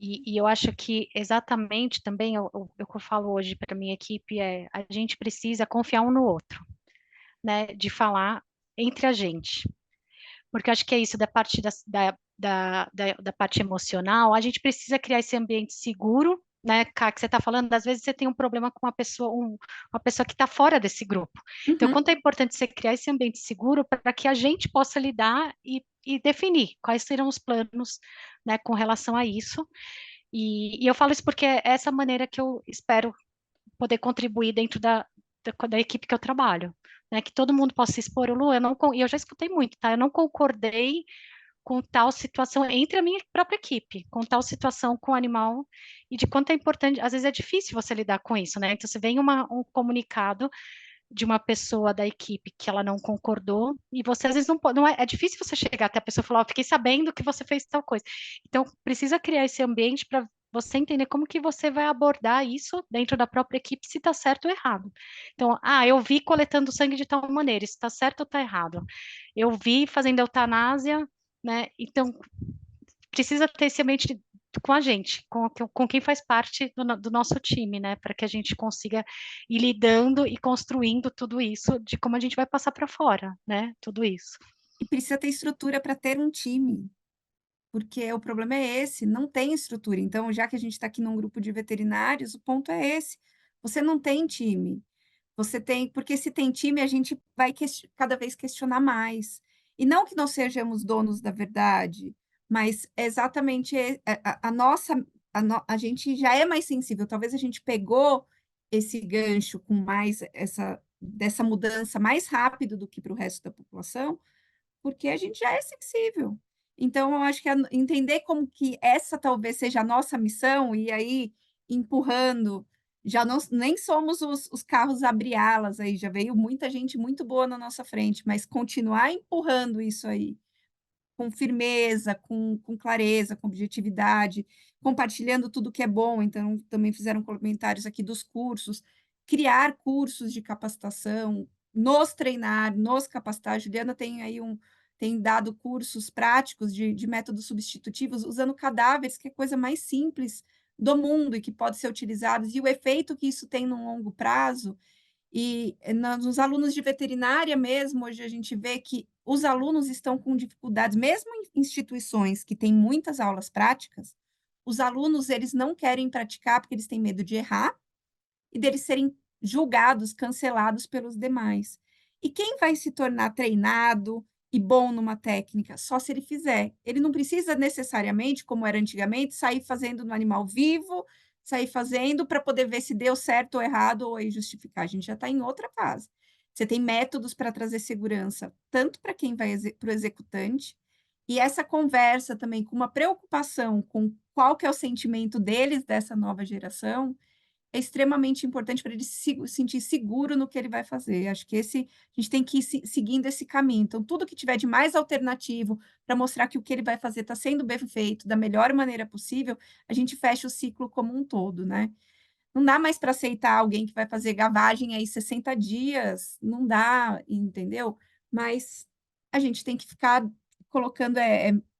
E eu acho que exatamente também o que eu falo hoje para a minha equipe é a gente precisa confiar um no outro, né? De falar entre a gente. Porque eu acho que é isso da parte da parte emocional, a gente precisa criar esse ambiente seguro, né, Cá, que você está falando, às vezes você tem um problema com uma pessoa que está fora desse grupo. Então, Uhum. quanto é importante você criar esse ambiente seguro para que a gente possa lidar e definir quais serão os planos, né, com relação a isso. E eu falo isso porque é essa maneira que eu espero poder contribuir dentro da equipe que eu trabalho, né? Que todo mundo possa se expor. Lu, e eu já escutei muito, tá? Eu não concordei com tal situação entre a minha própria equipe, com tal situação com o animal, e de quanto é importante, às vezes é difícil você lidar com isso, né? Então, você vem um comunicado de uma pessoa da equipe que ela não concordou, e você às vezes não pode, é difícil você chegar até a pessoa e falar, fiquei sabendo que você fez tal coisa. Então, precisa criar esse ambiente para você entender como que você vai abordar isso dentro da própria equipe, se está certo ou errado. Então, eu vi coletando sangue de tal maneira, isso está certo ou está errado? Eu vi fazendo eutanásia, né? Então, precisa ter esse ambiente com a gente, com quem faz parte do nosso time, né? Para que a gente consiga ir lidando e construindo tudo isso, de como a gente vai passar para fora, né? Tudo isso. E precisa ter estrutura para ter um time, porque o problema é esse, não tem estrutura. Então, já que a gente está aqui num grupo de veterinários, o ponto é esse: você não tem time. Você tem, porque se tem time, a gente vai cada vez questionar mais. E não que nós sejamos donos da verdade, mas é exatamente a nossa, a gente já é mais sensível. Talvez a gente pegou esse gancho com mais dessa mudança mais rápido do que para o resto da população, porque a gente já é sensível. Então, eu acho que entender como que essa talvez seja a nossa missão, e aí empurrando, já não, nem somos os carros abre-alas aí, já veio muita gente muito boa na nossa frente, mas continuar empurrando isso aí, com firmeza, com clareza, com objetividade, compartilhando tudo que é bom. Então, também fizeram comentários aqui dos cursos, criar cursos de capacitação, nos treinar, nos capacitar. A Juliana tem aí tem dado cursos práticos de métodos substitutivos, usando cadáveres, que é a coisa mais simples do mundo e que pode ser utilizados, e o efeito que isso tem no longo prazo. E nos alunos de veterinária mesmo, hoje a gente vê que os alunos estão com dificuldades, mesmo em instituições que têm muitas aulas práticas, os alunos eles não querem praticar porque eles têm medo de errar e deles serem julgados, cancelados pelos demais. E quem vai se tornar treinado e bom numa técnica? Só se ele fizer. Ele não precisa necessariamente, como era antigamente, sair fazendo no animal vivo, sair fazendo para poder ver se deu certo ou errado, ou aí justificar. A gente já está em outra fase. Você tem métodos para trazer segurança, tanto para quem vai para o executante, e essa conversa também com uma preocupação com qual que é o sentimento deles dessa nova geração, é extremamente importante para ele se sentir seguro no que ele vai fazer. Acho que a gente tem que ir seguindo esse caminho. Então, tudo que tiver de mais alternativo para mostrar que o que ele vai fazer está sendo bem feito da melhor maneira possível, a gente fecha o ciclo como um todo, né? Não dá mais para aceitar alguém que vai fazer gavagem aí 60 dias, não dá, entendeu? Mas a gente tem que ficar colocando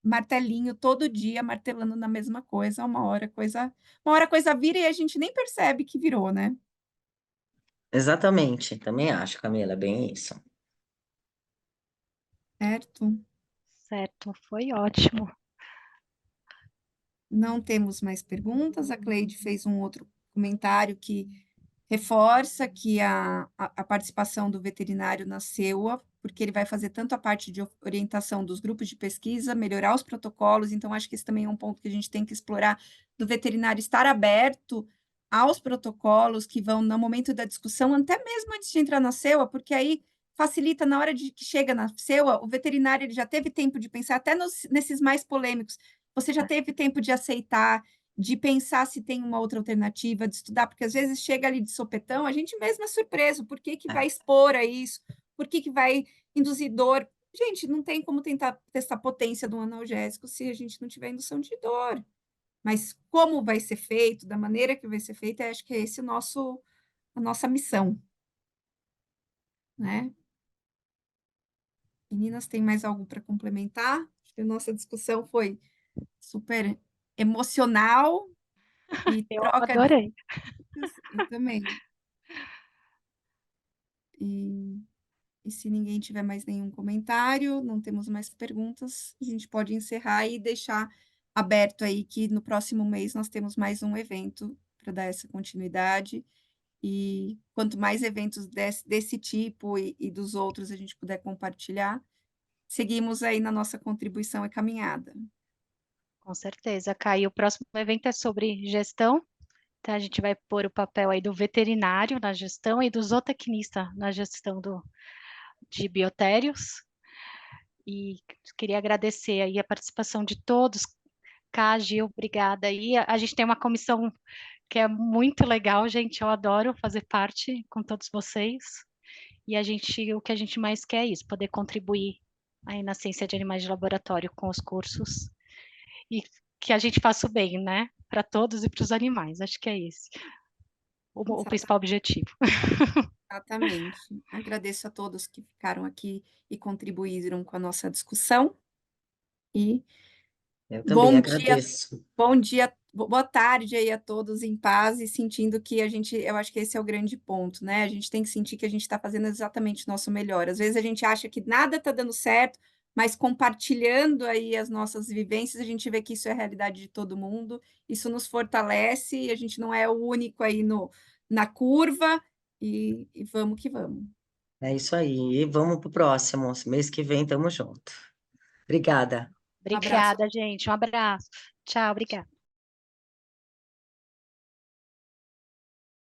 martelinho todo dia, martelando na mesma coisa, uma hora a coisa vira e a gente nem percebe que virou, né? Exatamente, também acho, Camila, é bem isso. Certo? Certo, foi ótimo. Não temos mais perguntas. A Cleide fez um outro comentário que reforça que a participação do veterinário na SEUA, porque ele vai fazer tanto a parte de orientação dos grupos de pesquisa, melhorar os protocolos. Então, acho que esse também é um ponto que a gente tem que explorar, do veterinário estar aberto aos protocolos que vão no momento da discussão, até mesmo antes de entrar na SEUA, porque aí facilita na hora de que chega na SEUA, o veterinário ele já teve tempo de pensar, até nesses mais polêmicos, você já teve tempo de aceitar, de pensar se tem uma outra alternativa, de estudar, porque às vezes chega ali de sopetão, a gente mesmo é surpreso, por que que vai expor a isso? Por que que vai induzir dor? Gente, não tem como tentar testar a potência de um analgésico se a gente não tiver indução de dor. Mas como vai ser feito, da maneira que vai ser feito, acho que é esse a nossa missão, né? Meninas, tem mais algo para complementar? Acho que a nossa discussão foi super emocional e Eu troca de adorei. ideias. Eu também. E, e se ninguém tiver mais nenhum comentário, não temos mais perguntas, a gente pode encerrar e deixar aberto aí que no próximo mês nós temos mais um evento para dar essa continuidade. E quanto mais eventos desse tipo e dos outros a gente puder compartilhar, seguimos aí na nossa contribuição e caminhada. Com certeza, Kai. O próximo evento é sobre gestão. Então, a gente vai pôr o papel aí do veterinário na gestão e do zootecnista na gestão de biotérios. E queria agradecer aí a participação de todos. Cá, Gil, obrigada. E a gente tem uma comissão que é muito legal, gente. Eu adoro fazer parte com todos vocês. E o que a gente mais quer é isso, poder contribuir aí na ciência de animais de laboratório com os cursos e que a gente faça o bem, né? Para todos e para os animais. Acho que é esse o principal objetivo. Exatamente. Agradeço a todos que ficaram aqui e contribuíram com a nossa discussão. E Eu também bom dia, agradeço. bom dia, boa tarde aí a todos em paz e sentindo que eu acho que esse é o grande ponto, né? A gente tem que sentir que a gente está fazendo exatamente o nosso melhor. Às vezes a gente acha que nada está dando certo, mas compartilhando aí as nossas vivências, a gente vê que isso é a realidade de todo mundo, isso nos fortalece e a gente não é o único aí na curva, e vamos que vamos. É isso aí. E vamos para o próximo. Mês que vem, tamo junto. Obrigada. Um abraço. Obrigada, gente. Um abraço. Tchau, obrigada.